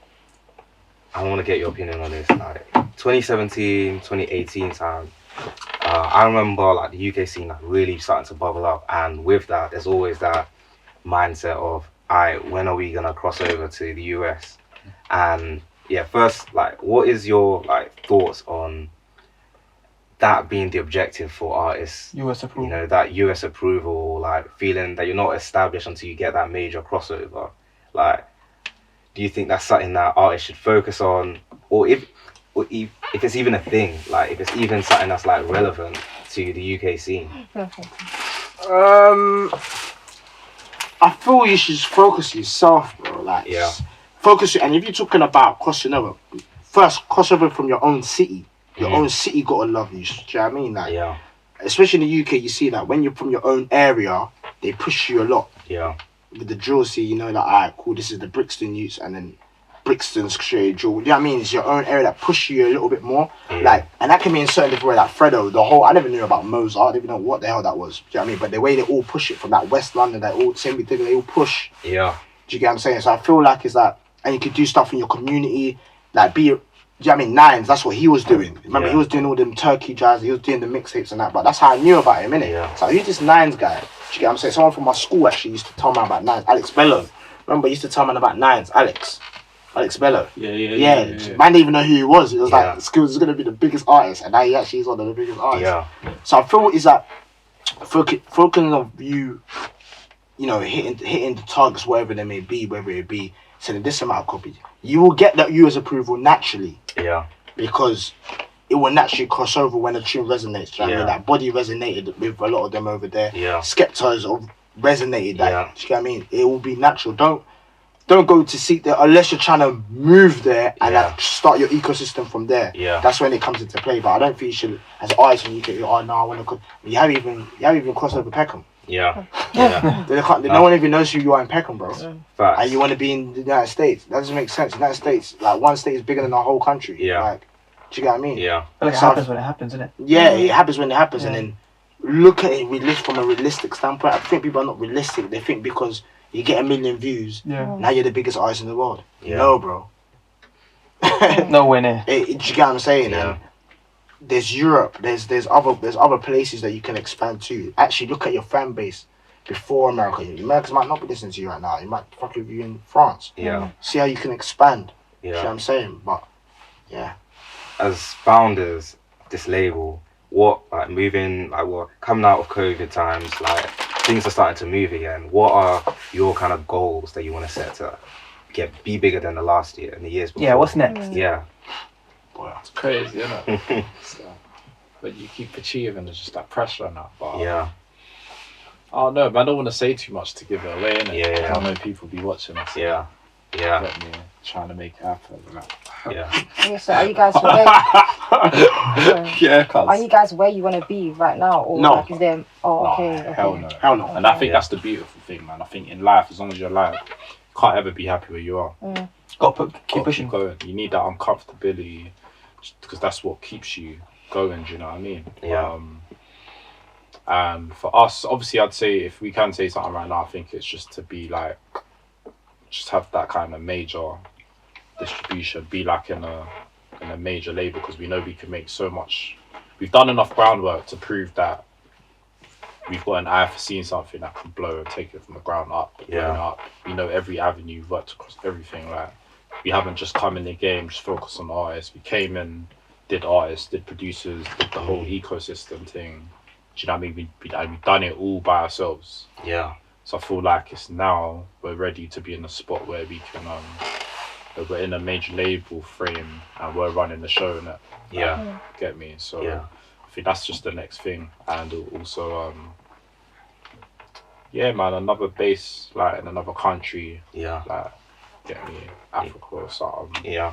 I want to get your opinion on this. Like 2017, 2018 time, I remember like the UK scene like really starting to bubble up, and with that, there's always that mindset of, alright, when are we gonna cross over to the US? And yeah, first, like, what is your like thoughts on that being the objective for artists? US approval. You know, that US approval, like feeling that you're not established until you get that major crossover. Like, do you think that's something that artists should focus on, or if it's even a thing, like if it's even something that's like relevant to the UK scene? I feel you should focus yourself, bro. Like, focus. And if you're talking about crossing over, first cross over from your own city. Your own city gotta love you. Do you know what I mean? Like, especially in the UK, you see that when you're from your own area, they push you a lot. Yeah. With the drill scene, you know, like, alright, cool, this is the Brixton youths, and then Brixton's straight drill. You know what I mean? It's your own area that push you a little bit more. Yeah. Like, and that can be in certain different ways. Like Fredo, the whole, I never knew about Mozart. I didn't even know what the hell that was. Do you know what I mean? But the way they all push it from that West London, they all same thing, they all push. Yeah. Do you get what I'm saying? So I feel like it's like, and you could do stuff in your community, like do you know what I mean? Nines, that's what he was doing. Remember, he was doing all them Turkey jazz, he was doing the mixtapes and that, but that's how I knew about him, innit? Yeah. So who's this Nines guy? Do you get what I'm saying? Someone from my school actually used to tell me about Nines. Alex Bello. Remember, he used to tell me about Nines. Alex Bello. Yeah. Man didn't even know who he was. It was like, Skills was going to be the biggest artist, and now he actually is one of the biggest artists. Yeah. So I feel is that focusing on you, you know, hitting the targets, wherever they may be, whether it be selling this amount of copies, you will get that US approval naturally. Yeah. Because it will naturally cross over when a tune resonates. You know what I mean? That Body resonated with a lot of them over there. Yeah. Skepta's resonated. Like, you know what I mean? It will be natural. Don't go to seek there unless you're trying to move there and like, start your ecosystem from there. Yeah. That's when it comes into play. But I don't think you should, as artists, when you get, oh no, I want to. You haven't even crossed over Peckham. Yeah. No one even knows who you are in Peckham, bro. Facts. And you want to be in the United States. That doesn't make sense. The United States, like, one state is bigger than the whole country. Yeah. Like, do you get what I mean? Yeah. But it happens when it happens, isn't it? Yeah, it happens when it happens, and then look at it from a realistic standpoint. I think people are not realistic. They think because you get 1 million views, now you're the biggest artist in the world. Yeah. No, bro. Nowhere near. Do you get what I'm saying? Yeah. And there's Europe. There's other places that you can expand to. Actually, look at your fan base before America. Americans might not be listening to you right now. You might fuck with you in France. Yeah. See how you can expand. Yeah. You know what I'm saying? But yeah. As founders, this label, what like moving like what coming out of COVID times, like things are starting to move again. What are your kind of goals that you want to set to be bigger than the last year and the years before? Yeah, what's next? Yeah. Boy, it's crazy, isn't it? But you keep achieving, there's just that pressure on that. But yeah. I don't know, man. I don't want to say too much to give it away, innit? Yeah. I know people be watching us. Yeah. Yeah. Get me trying to make it happen. Yeah. Yeah, so are you guys where? Are you guys where you want to be right now, or No. like is there? Oh, okay. Hell no. Hell no. And I think that's the beautiful thing, man. I think in life, as long as you're alive, you can't ever be happy where you are. Keep pushing. Keep going. You need that uncomfortability, because that's what keeps you going. Do you know what I mean? Yeah. And for us, obviously, I'd say if we can say something right now, I think it's just to be like, just have that kind of major distribution, be like in a major label, because we know we can make so much. We've done enough groundwork to prove that we've got an eye for seeing something that can blow and take it from the ground up. Up. We know every avenue, worked across everything. Like, we haven't just come in the game, just focus on artists. We came in, did artists, did producers, did the whole ecosystem thing. Do you know what I mean? We've done it all by ourselves. Yeah. So I feel like it's now we're ready to be in a spot where we can, we're in a major label frame and we're running the show and that. Yeah. Get me? So I think that's just the next thing. And also, man, another base, like in another country. Yeah. Like, get me? Africa or something. Yeah.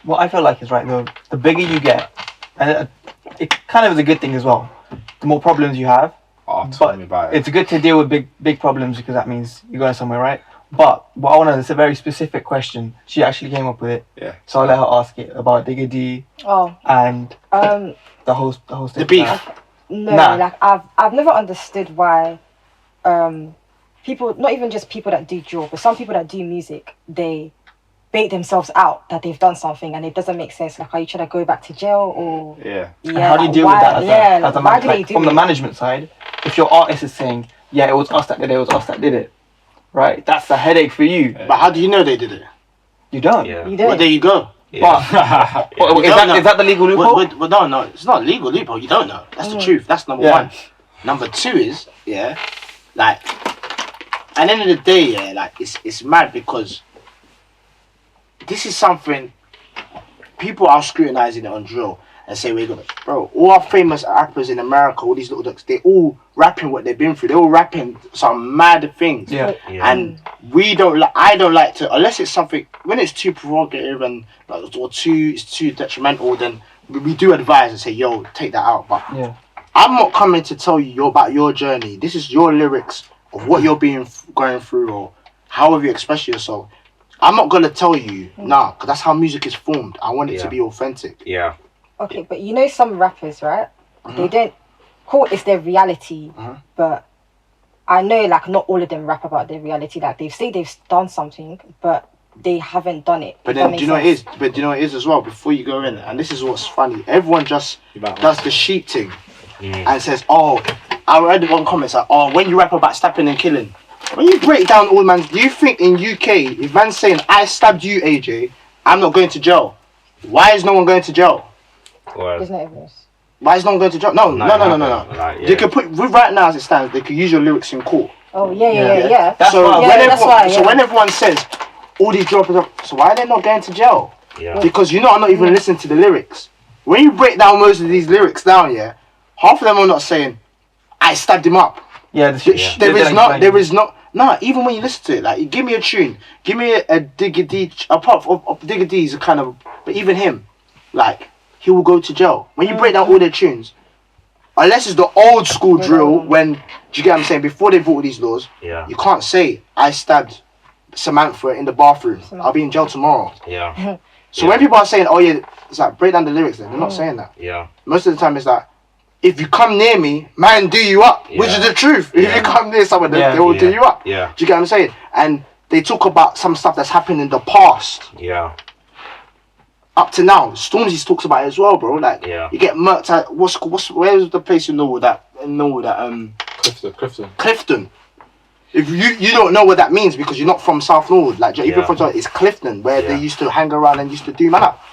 What I feel like is, right, the bigger you get, and it kind of is a good thing as well, the more problems you have. Oh, tell me about it. It's good to deal with big problems, because that means you're going somewhere, right? But what I want to know, it's a very specific question. She actually came up with it. Yeah. So I'll let her ask it about Digga D. And the whole the beef. Like I've never understood why people, not even just people that do drill, but some people that do music, they bait themselves out that they've done something and it doesn't make sense. Like, are you trying to go back to jail or? Yeah. And how do you deal with that? Why do they do from it? the management side, if your artist is saying, yeah, it was us that did it, it was us that did it, right? That's a headache for you. But how do you know they did it? You don't. Yeah. You don't. Well, there you go. But is that the legal loophole? Well, no, it's not a legal loophole. You don't know. That's the truth. That's number one. Number two is, like, at the end of the day, like, it's mad because this is something people are scrutinizing it on drill and say, wait, bro, all our famous rappers in America, all these little ducks, they all rapping what they've been through. They're all rapping some mad things. Yeah. And I don't like to, unless it's something, when it's too provocative and it's too detrimental, then we do advise and say, yo, take that out. But I'm not coming to tell you about your journey. This is your lyrics of what you're going through or however you express yourself. I'm not going to tell you, because that's how music is formed. I want it to be authentic. Yeah. Okay, but you know some rappers, right? They don't call it's their reality, but I know, like, not all of them rap about their reality. Like, they say they've done something, but they haven't done it. But then, do you know what it is? But do you know what it is as well? Before you go in, and this is what's funny, everyone just does the sheep thing and says, oh, I read one comment, like, oh, when you rap about stabbing and killing, when you break down all man's, do you think in UK, if man's saying, I stabbed you, AJ, I'm not going to jail? Why is no one going to jail? There's no evidence. Why is no one going to jail? No. Like, They could put, right now as it stands, they could use your lyrics in court. Oh, yeah. When everyone says, all these droppers, so why are they not going to jail? Yeah. Because you're not even listening to the lyrics. When you break down most of these lyrics down, half of them are not saying, I stabbed him up. There is not. No, even when you listen to it, like, give me a tune, give me a Digga D. Apart from Digga D is a kind of, but even him, like, he will go to jail. When you break down all their tunes, unless it's the old school drill, when, do you get what I'm saying? Before they brought these laws, you can't say I stabbed Samantha in the bathroom. I'll be in jail tomorrow. Yeah. So when people are saying, oh yeah, it's like break down the lyrics, they're not saying that. Yeah. Most of the time it's like, if you come near me, man, do you up, which is the truth. If you come near someone, they will do you up. Yeah. Do you get what I'm saying? And they talk about some stuff that's happened in the past. Yeah. Up to now, Stormzy talks about it as well, bro. Like, you get murked at where's the place in Norwood Clifton. If you don't know what that means because you're not from South Norwood, like even from it's Clifton where they used to hang around and used to do man up.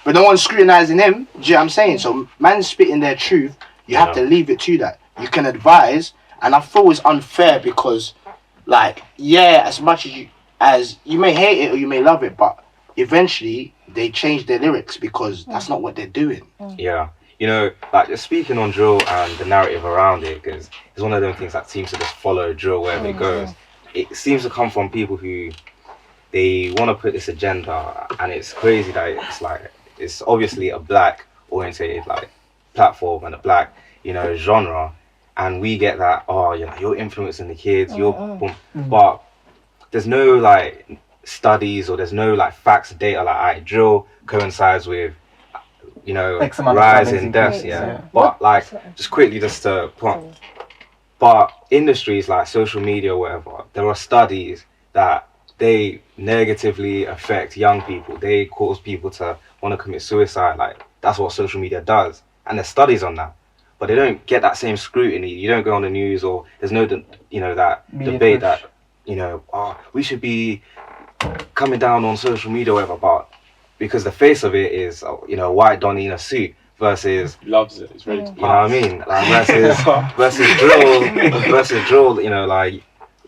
But no one's scrutinizing him. Do you know what I'm saying? So man's spitting their truth. You have to leave it to that. You can advise, and I feel it's unfair because, like, as much as you may hate it or you may love it, but eventually they change their lyrics because that's not what they're doing. Yeah. You know, like, just speaking on drill and the narrative around it, because it's one of them things that seems to just follow drill wherever it goes. It seems to come from people who, they want to put this agenda, and it's crazy that it's like, it's obviously a black orientated, like, platform and a black, genre, and we get that, you're influencing the kids, but there's no, like, studies or there's no, like, facts, data, like, drill coincides with, rise in deaths, but, like, just quickly, just to but industries like social media or whatever, there are studies that they negatively affect young people. They cause people to want to commit suicide. Like, that's what social media does. And there's studies on that. But they don't get that same scrutiny. You don't go on the news, or there's no, that media debate push. That, we should be coming down on social media or whatever. But because the face of it is, white Donnie in a suit versus... Loves it. He's ready to pass. You know what I mean? Like, versus drill, like...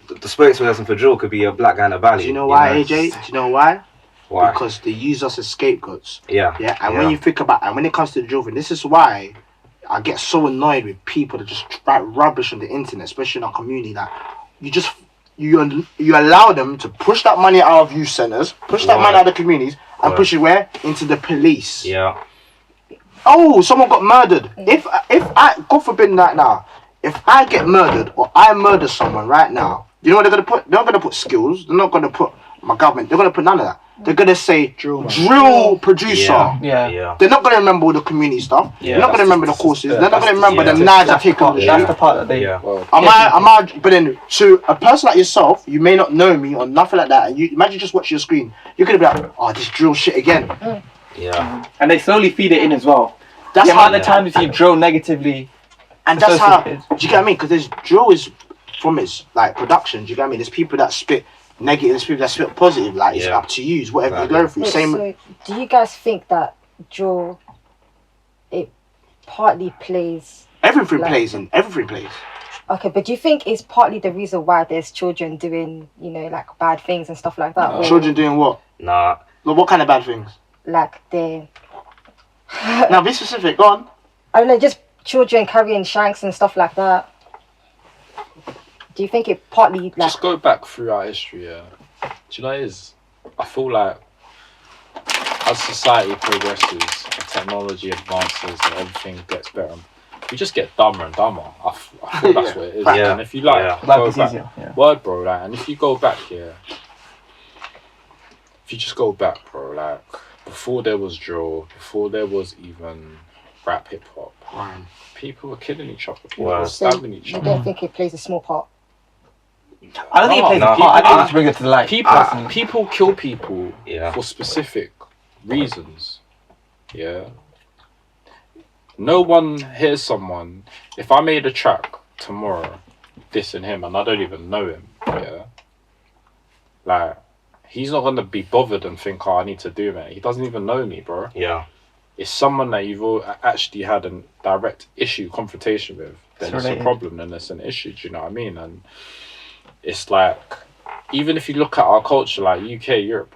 The spokesperson for drill could be a black guy in a valley. Do you know why, AJ? Do you know why? Why? Because they use us as scapegoats. Yeah. Yeah. And when you think about, and when it comes to the drill thing, this is why I get so annoyed with people that just write rubbish on the internet, especially in our community. That you allow them to push that money out of youth centers, push that money out of the communities, and push it where? Into the police. Yeah. Oh, someone got murdered. If I, God forbid right now, if I get murdered or I murder someone right now, you know what they're gonna put? They're not gonna put skills. They're not gonna put my government. They're gonna put none of that. They're gonna say drill producer. Yeah. They're not gonna remember all the community stuff. They're not gonna remember the courses. They're not gonna remember the knives I take on. That's the part that they. Yeah. But then to a person like yourself, you may not know me or nothing like that, and you imagine just watching your screen. You're gonna be like, oh, this drill shit again. Yeah. And they slowly feed it in as well. That's the amount of times you see drill negatively. And that's how. Do you get what I mean? Because there's drill is from its like production. Do you get what I mean? There's people that spit negative. There's people that spit positive. Like it's up to you. It's whatever you go through. Wait, Same. So do you guys think that drill it partly plays? Everything plays. Okay, but do you think it's partly the reason why there's children doing like bad things and stuff like that? No. Children doing what? Nah. Well, what kind of bad things? Like they. Now be specific. Go on. I don't know, just children carrying shanks and stuff like that. Do you think it partly like... Just go back through our history, yeah. Do you know what it is? I feel like as society progresses and technology advances and everything gets better, we just get dumber and dumber. I feel that's what it is. Yeah. And if you like, go back, word, bro, like, and if you go back here, if you just go back, bro, like, before there was drill, before there was even rap hip hop, people were killing each other, people were stabbing each other. You don't think it plays a small part? I don't think it plays a part. I think it's bring it to the light. People kill people for specific reasons. Yeah. No one hears someone. If I made a track tomorrow, dissing him, and I don't even know him, like, he's not gonna be bothered and think, oh, I need to do that. He doesn't even know me, bro. Yeah. It's someone that you've all actually had a direct confrontation with. Then it's a problem, then it's an issue. Do you know what I mean? And it's like, even if you look at our culture, like UK, Europe,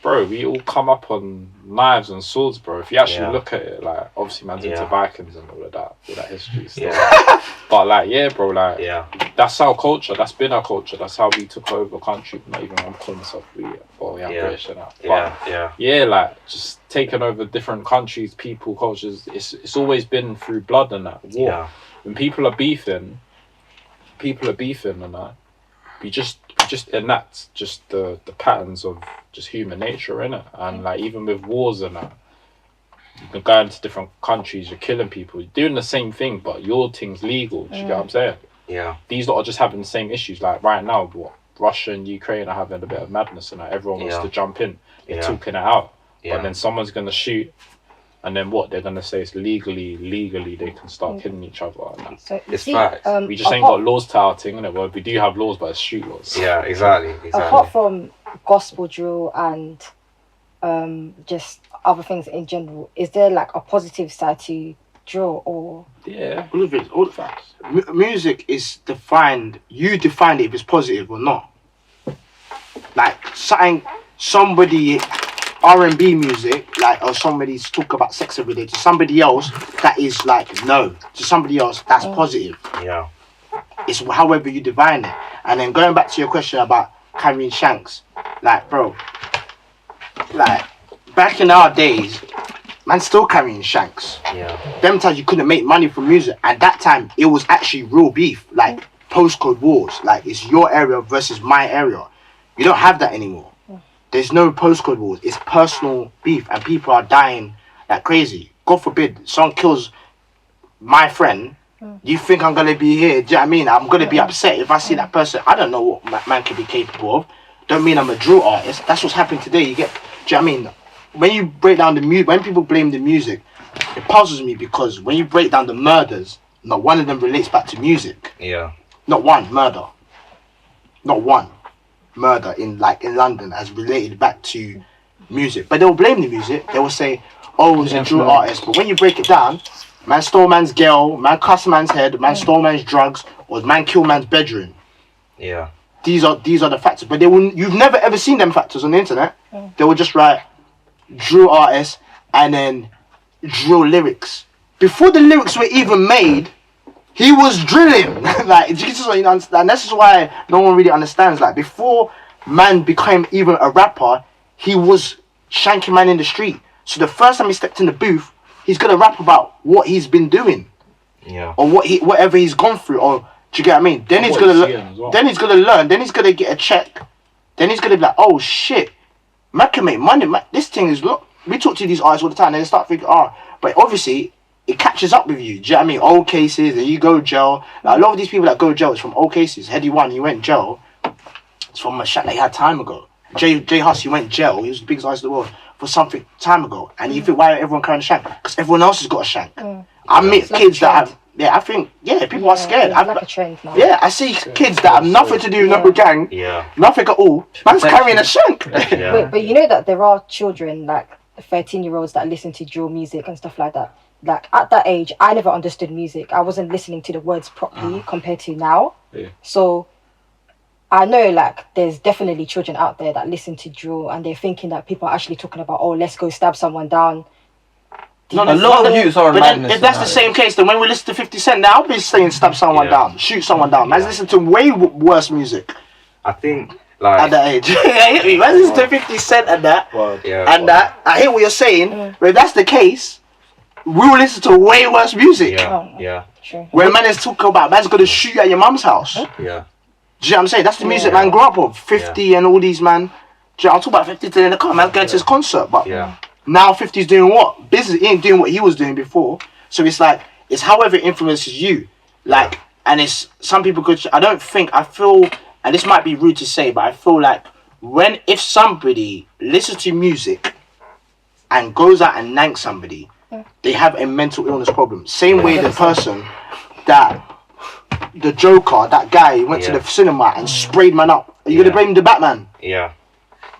bro, we all come up on knives and swords, bro. If you actually look at it, like, obviously man's into Vikings and all that history stuff. But like, bro, like, that's our culture. That's been our culture. That's how we took over the country. Not even I'm calling myself British and that. But like, just taking over different countries, people, cultures. It's always been through blood and that war. Yeah. When people are beefing and that, we just enact just the patterns of just human nature, innit? And like, even with wars and that, you can go into different countries, you're killing people, you're doing the same thing, but your thing's legal. Do you get what I'm saying? Yeah. These lot are just having the same issues. Like right now, what Russia and Ukraine are having a bit of madness, and like, everyone wants to jump in. They're talking it out, but then someone's gonna shoot. And then what? They're gonna say it's legally they can start killing each other. And So it's facts. we just ain't got laws to our thing, innit? Well, we do have laws, but it's street laws. Yeah, exactly. Apart from gospel drill and just other things in general, is there like a positive side to drill or? Yeah, all of it, all the facts. Music is defined. You define it if it's positive or not. Like somebody. R&B music, like, or somebody's talk about sex every day, to somebody else that is like no, to somebody else that's positive. Yeah. It's however you define it. And then going back to your question about carrying shanks, like, bro, like back in our days, man still carrying shanks. Yeah. Them times you couldn't make money from music. At that time, it was actually real beef, like postcode wars. Like, it's your area versus my area. You don't have that anymore. There's no postcode wars. It's personal beef, and people are dying like crazy. God forbid, someone kills my friend. You think I'm gonna be here? Do you know what I mean? I'm gonna be upset if I see that person. I don't know what man could be capable of. don't mean I'm a drill artist. That's what's happening today. You get, do you know what I mean? When you break down the music, when people blame the music, it puzzles me because when you break down the murders, not one of them relates back to music. Yeah. Not one murder. Not one murder in London has related back to music. But they'll blame the music. They will say, oh, it's a drill artist. But when you break it down, man stole man's girl, man cuss man's head, man stole man's drugs, or man kill man's bedroom. Yeah. These are the factors. But you've never ever seen them factors on the internet. They will just write drill artist and then drill lyrics. Before the lyrics were even made, he was drilling. Like, Jesus, you know, and this is why no one really understands. Like, before man became even a rapper, he was shanking man in the street. So the first time he stepped in the booth, he's gonna rap about what he's been doing, or whatever he's gone through. Or do you get what I mean? Then he's gonna then he's gonna learn. Then he's gonna get a check. Then he's gonna be like, oh shit, man can make money. Man, this thing is look. We talk to these artists all the time. They start thinking, but obviously it catches up with you. Do you know what I mean? Old cases, and you go jail. Like, a lot of these people that go jail is from old cases. Heady One, he went jail. It's from a shit that he had time ago. J Huss, he went jail. He was the biggest artist in the world for something time ago. And you think, why everyone carrying a shank? Because everyone else has got a shank. I meet kids that have, I think, people are scared. It's like a trend now. Yeah, I see kids that have nothing to do with no gang. Nothing at all. Man's carrying a shank. Wait, but you know that there are children, like 13-year-olds that listen to drill music and stuff like that. Like, at that age, I never understood music. I wasn't listening to the words properly compared to now. So I know, like, there's definitely children out there that listen to drill and they're thinking that people are actually talking about, oh, let's go stab someone down. A lot of youths are madness. If that's the same case, then when we listen to 50 Cent now, I'll be saying stab someone down, shoot someone down. Man's listen to way worse music. I think, like, at that age. Man's listen to 50 Cent and that. That. I hear what you're saying, but if that's the case, we will listen to way worse music. True. When man is talking about man's gonna shoot you at your mum's house. Do you know what I'm saying? That's the music man grew up with. 50 and all these man. I'll talk about 50 today in the car. Man's going to his concert, but now 50's doing what? Business. He ain't doing what he was doing before. So it's like, it's however it influences you. Like, and it's, some people could, I feel, and this might be rude to say, but I feel like if somebody listens to music and goes out and nanks somebody, they have a mental illness problem. Same way the person that, the Joker, that guy went to the cinema and sprayed man up. Are you gonna blame the Batman? Yeah.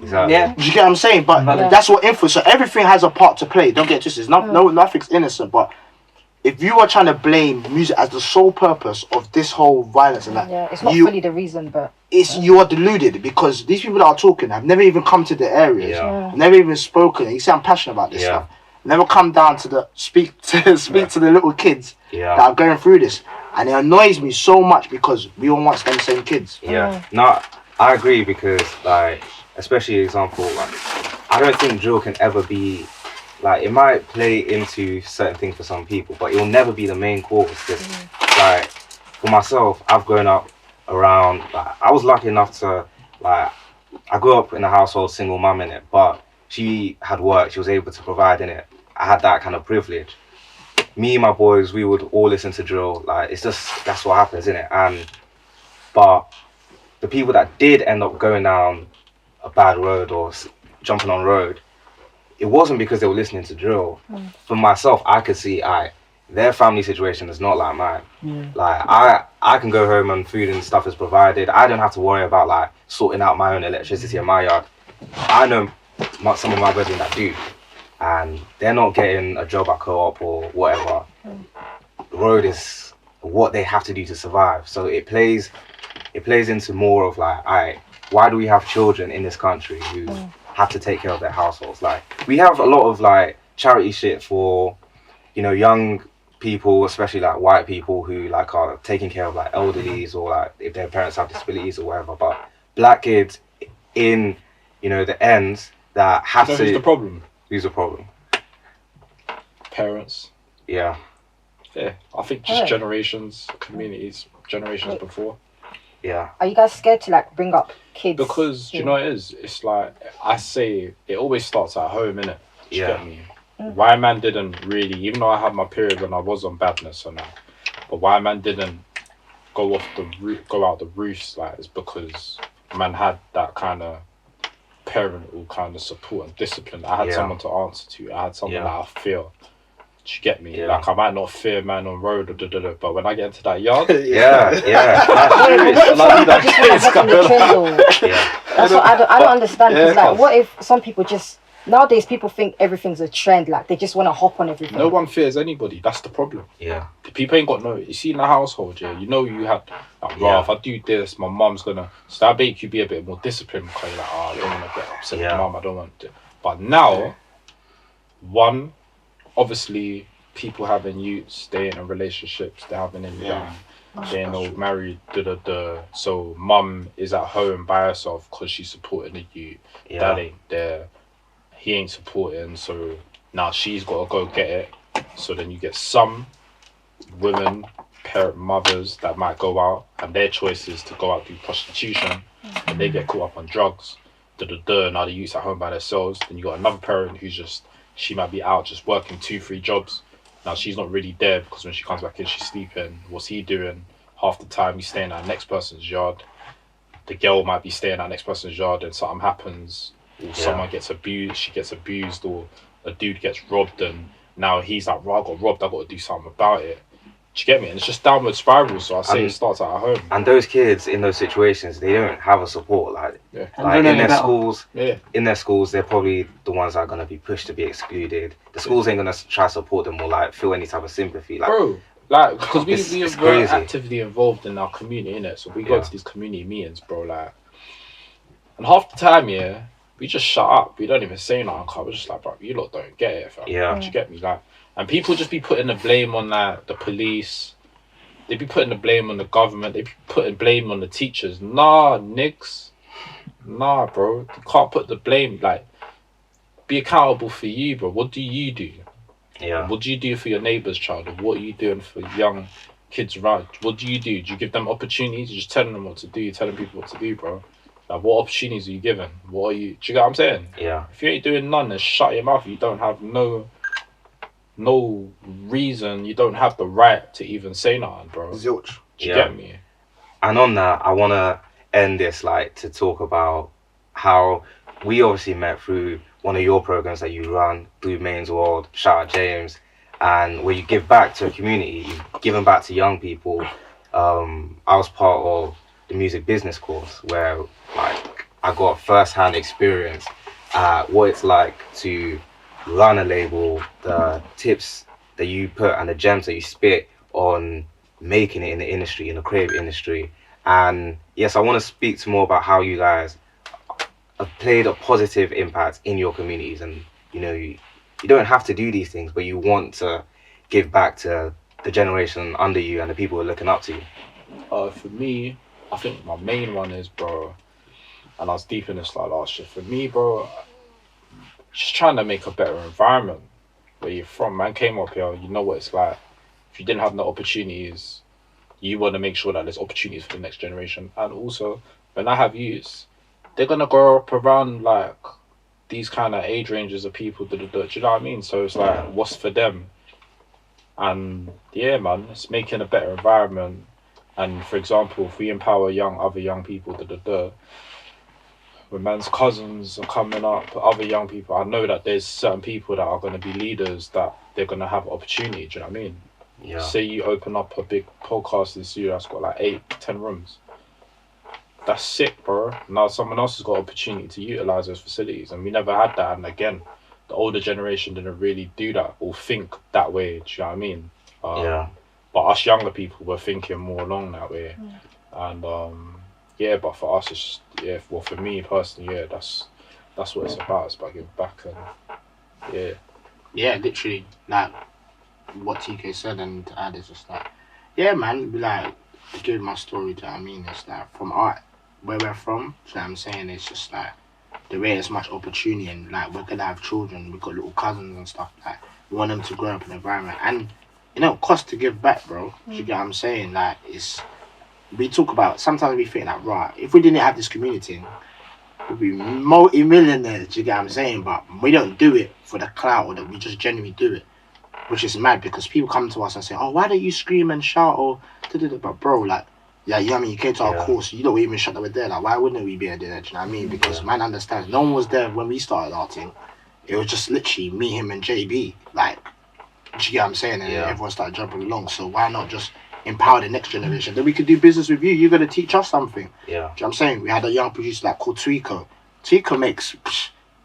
Exactly. Yeah. Do you get what I'm saying? But that's what influence. So everything has a part to play. Don't get twisted. Nothing's innocent. But if you are trying to blame music as the sole purpose of this whole violence and that, it's not fully the reason, but you are deluded, because these people that are talking have never even come to the areas, never even spoken. You see, I'm passionate about this stuff. Never come down to the speak to the little kids that are going through this, and it annoys me so much because we all want them same kids. No, I agree, because, like, especially example, like, I don't think drill can ever be, like, it might play into certain things for some people, but it will never be the main cause. Because like, for myself, I've grown up around, like, I was lucky enough to, like, I grew up in a household, single mum in it, but she had work, she was able to provide in it. I had that kind of privilege. Me and my boys, we would all listen to drill. Like, it's just, that's what happens, innit? But the people that did end up going down a bad road or jumping on road, it wasn't because they were listening to drill. For myself, I could see, their family situation is not like mine. Like, I can go home and food and stuff is provided. I don't have to worry about, like, sorting out my own electricity in my yard. I know some of my brethren that do, and they're not getting a job at co-op or whatever. The road is what they have to do to survive. So it plays into more of, like, why do we have children in this country who have to take care of their households? Like, we have a lot of, like, charity shit for, you know, young people, especially, like, white people who, like, are taking care of, like, elderlies, or, like, if their parents have disabilities or whatever. But black kids in, you know, the ends that have to... Who's the problem? Who's the problem? Parents. Yeah. Yeah, I think just generations before. Yeah. Are you guys scared to, like, bring up kids? Because, you know what it is? It's like, I say, it always starts at home, innit? Do you get me? Why man didn't really, even though I had my period when I was on badness and that, but why man didn't go out the roofs, like, is because man had that kind of parental kind of support and discipline. I had someone to answer to. I had someone that I feel. Do you get me? Yeah. Like I might not fear man on road or but when I get into that yard, yeah. That's what I don't understand. Because like, what if some people just nowadays people think everything's a trend, like they just want to hop on everything. No one fears anybody. That's the problem. Yeah. The people ain't got no. You see in the household, you know you had like, if I do this, my mum's gonna. So that make you be a bit more disciplined because you're like, I don't want to get upset with mum. I don't want to. But now, one, obviously, people having youths, staying in relationships, they're having in they're all married, So mum is at home by herself because she's supporting the youth. Dad ain't there. He ain't supporting, so now she's got to go get it. So then you get some women, parent mothers that might go out and their choice is to go out do prostitution and they get caught up on drugs. Now the youth's at home by themselves. Then you got another parent who's she might be out just working 2-3 jobs. Now she's not really there because when she comes back in, she's sleeping. What's he doing? Half the time he's staying at the next person's yard. The girl might be staying at the next person's yard and something happens. Or someone gets abused, she gets abused, or a dude gets robbed, and now he's like, I got robbed, I got to do something about it. Do you get me? And it's just downward spiral, so I say it starts at home. And those kids in those situations, they don't have a support. Like in their schools, they're probably the ones that are going to be pushed to be excluded. The schools ain't going to try to support them or like feel any type of sympathy. Like, bro, like, because we're actively involved in our community, innit? So we go to these community meetings, bro, like, and half the time, we just shut up. We don't even say nothing. We're just like, bro, you lot don't get it, fam. Yeah. Do you get me? Like, and people just be putting the blame on like the police. They be putting the blame on the government. They be putting blame on the teachers. Nah, niggas. Nah, bro. You can't put the blame. Like, be accountable for you, bro. What do you do? Yeah. What do you do for your neighbour's child? Or what are you doing for young kids around? What do you do? Do you give them opportunities? You're just telling them what to do. You're telling people what to do, bro. Like, what opportunities are you given? What are you... Do you get what I'm saying? Yeah. If you ain't doing none, then shut your mouth. You don't have no reason. You don't have the right to even say nothing, bro. Zilch. Do you get me? And on that, I want to end this, like, to talk about how we obviously met through one of your programs that you run, Blue Main's World. Shout out James. And where you give back to a community, you've given back to young people. I was part of the music business course where like I got first-hand experience what it's like to run a label, the tips that you put and the gems that you spit on making it in the industry, in the creative industry. And yes, I want to speak to more about how you guys have played a positive impact in your communities. And you know, you don't have to do these things, but you want to give back to the generation under you and the people who are looking up to you. For me, I think my main one is, bro, and I was deep in this like last year. For me, bro, just trying to make a better environment where you're from. Man came up here, you know what it's like. If you didn't have no opportunities, you want to make sure that there's opportunities for the next generation. And also, when I have youths, they're going to grow up around like these kind of age ranges of people. Do you know what I mean? So it's like, what's for them? And yeah, man, it's making a better environment. And for example, if we empower other young people, when man's cousins are coming up, other young people, I know that there's certain people that are going to be leaders that they're going to have opportunity. Do you know what I mean? Yeah. Say you open up a big podcasting studio that's got like 8-10 rooms. That's sick, bro. Now someone else has got opportunity to utilize those facilities, and we never had that. And again, the older generation didn't really do that or think that way. Do you know what I mean? But us younger people were thinking more along that way. And but for us, it's just, well, for me personally, that's what it's about. It's about giving back and Yeah, literally, like what TK said, and to add is just like, yeah, man, like, to give my story, do you know what I mean? It's like, from art, where we're from, do you know what I'm saying? It's just like, there ain't much opportunity, and like, we're gonna have children, we've got little cousins and stuff, like, we want them to grow up in an environment, and, you know, cost to give back, bro. Do you get what I'm saying? Like, we talk about, sometimes we think like, right, if we didn't have this community, we'd be multi-millionaires, do you get what I'm saying? But we don't do it for the clout, or that we just genuinely do it, which is mad, because people come to us and say, oh, why don't you scream and shout, or but bro, like, yeah, you know what I mean? You came to our course, you don't even shut that we're there. Like, why wouldn't we be there? Do you know what I mean? Because man understands. No one was there when we started arting. It was just literally me, him, and JB. Like, do you get what I'm saying? And everyone started jumping along. So why not just empower the next generation? Then we could do business with you. You're gonna teach us something. Yeah. Do you know what I'm saying? We had a young producer like called Tweeko. Tweeko makes.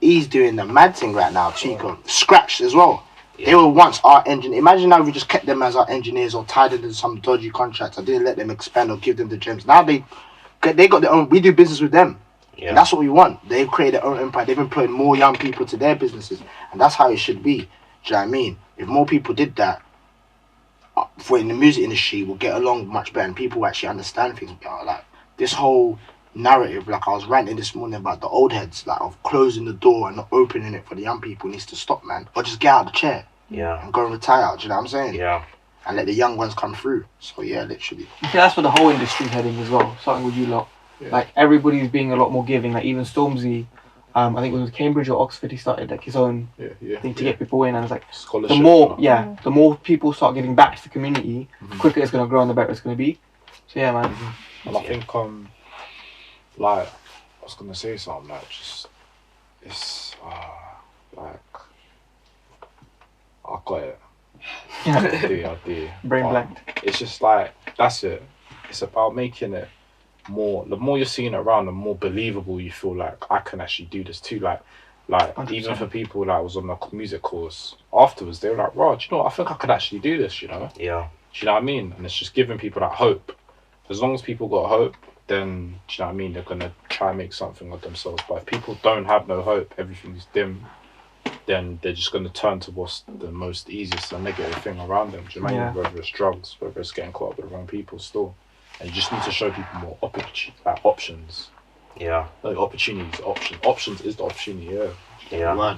He's doing the mad thing right now. Tweeko Scratch as well. Yeah. They were once our engineers. Imagine now we just kept them as our engineers or tied them to some dodgy contracts. I didn't let them expand or give them the gems. Now they got their own. We do business with them. Yeah. And that's what we want. They've created their own empire. They've employed more young people to their businesses. And that's how it should be. Do you know what I mean? If more people did that, for in the music industry, we'll get along much better and people actually understand things better. Like this whole narrative, like I was ranting this morning about the old heads, like of closing the door and not opening it for the young people needs to stop, man. Or just get out of the chair. Yeah. And go and retire. Do you know what I'm saying? Yeah. And let the young ones come through. So yeah, literally. I think that's where the whole industry's heading as well. Starting with you lot. Yeah. Like everybody's being a lot more giving. Like even Stormzy, I think it was Cambridge or Oxford, he started like his own thing to get people in, and it's like the more people start giving back to the community, the quicker it's gonna grow and the better it's gonna be. So yeah, man. And I think like I was gonna say something like just it's like I got it. I do. Brain blank. It's just like that's it. It's about making it more. The more you're seeing it around, the more believable you feel. Like I can actually do this too. Like 100%. Even for people that was on the music course afterwards, they were like, "Wow, do you know what? I think I could actually do this." You know? Yeah. Do you know what I mean? And it's just giving people that hope. As long as people got hope, then do you know what I mean? They're gonna try and make something of themselves. But if people don't have no hope, everything's dim, then they're just gonna turn to what's the most easiest and negative thing around them. Do you know what I mean? Whether it's drugs, whether it's getting caught up with the wrong people, still. And you just need to show people more options. Yeah. Like opportunities, options is the opportunity. Yeah. Yeah.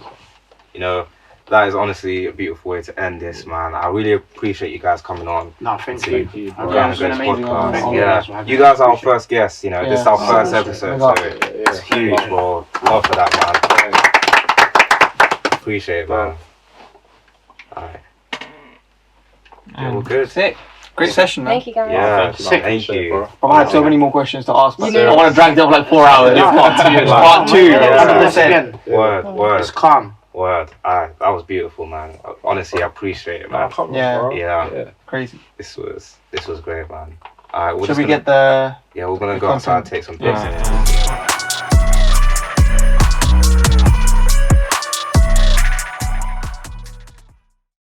You know, that is honestly a beautiful way to end this, man. I really appreciate you guys coming on. No, thank you. It's been amazing. Yeah, you guys are our first guests. You know, this is our first episode, so it's huge, bro. Love for that, man. Appreciate it, man. Alright. Yeah, we're good. Sick. Great session, man. Thank you, guys. Yeah, thank you. I had so many more questions to ask, but I want to drag it up like 4 hours. Part two. 100%. Word. It's calm. Word. That was beautiful, man. Honestly, I appreciate it, man. Yeah. Crazy. This was great, man. Alright, should we get the... Yeah, we're gonna go outside and take some pics.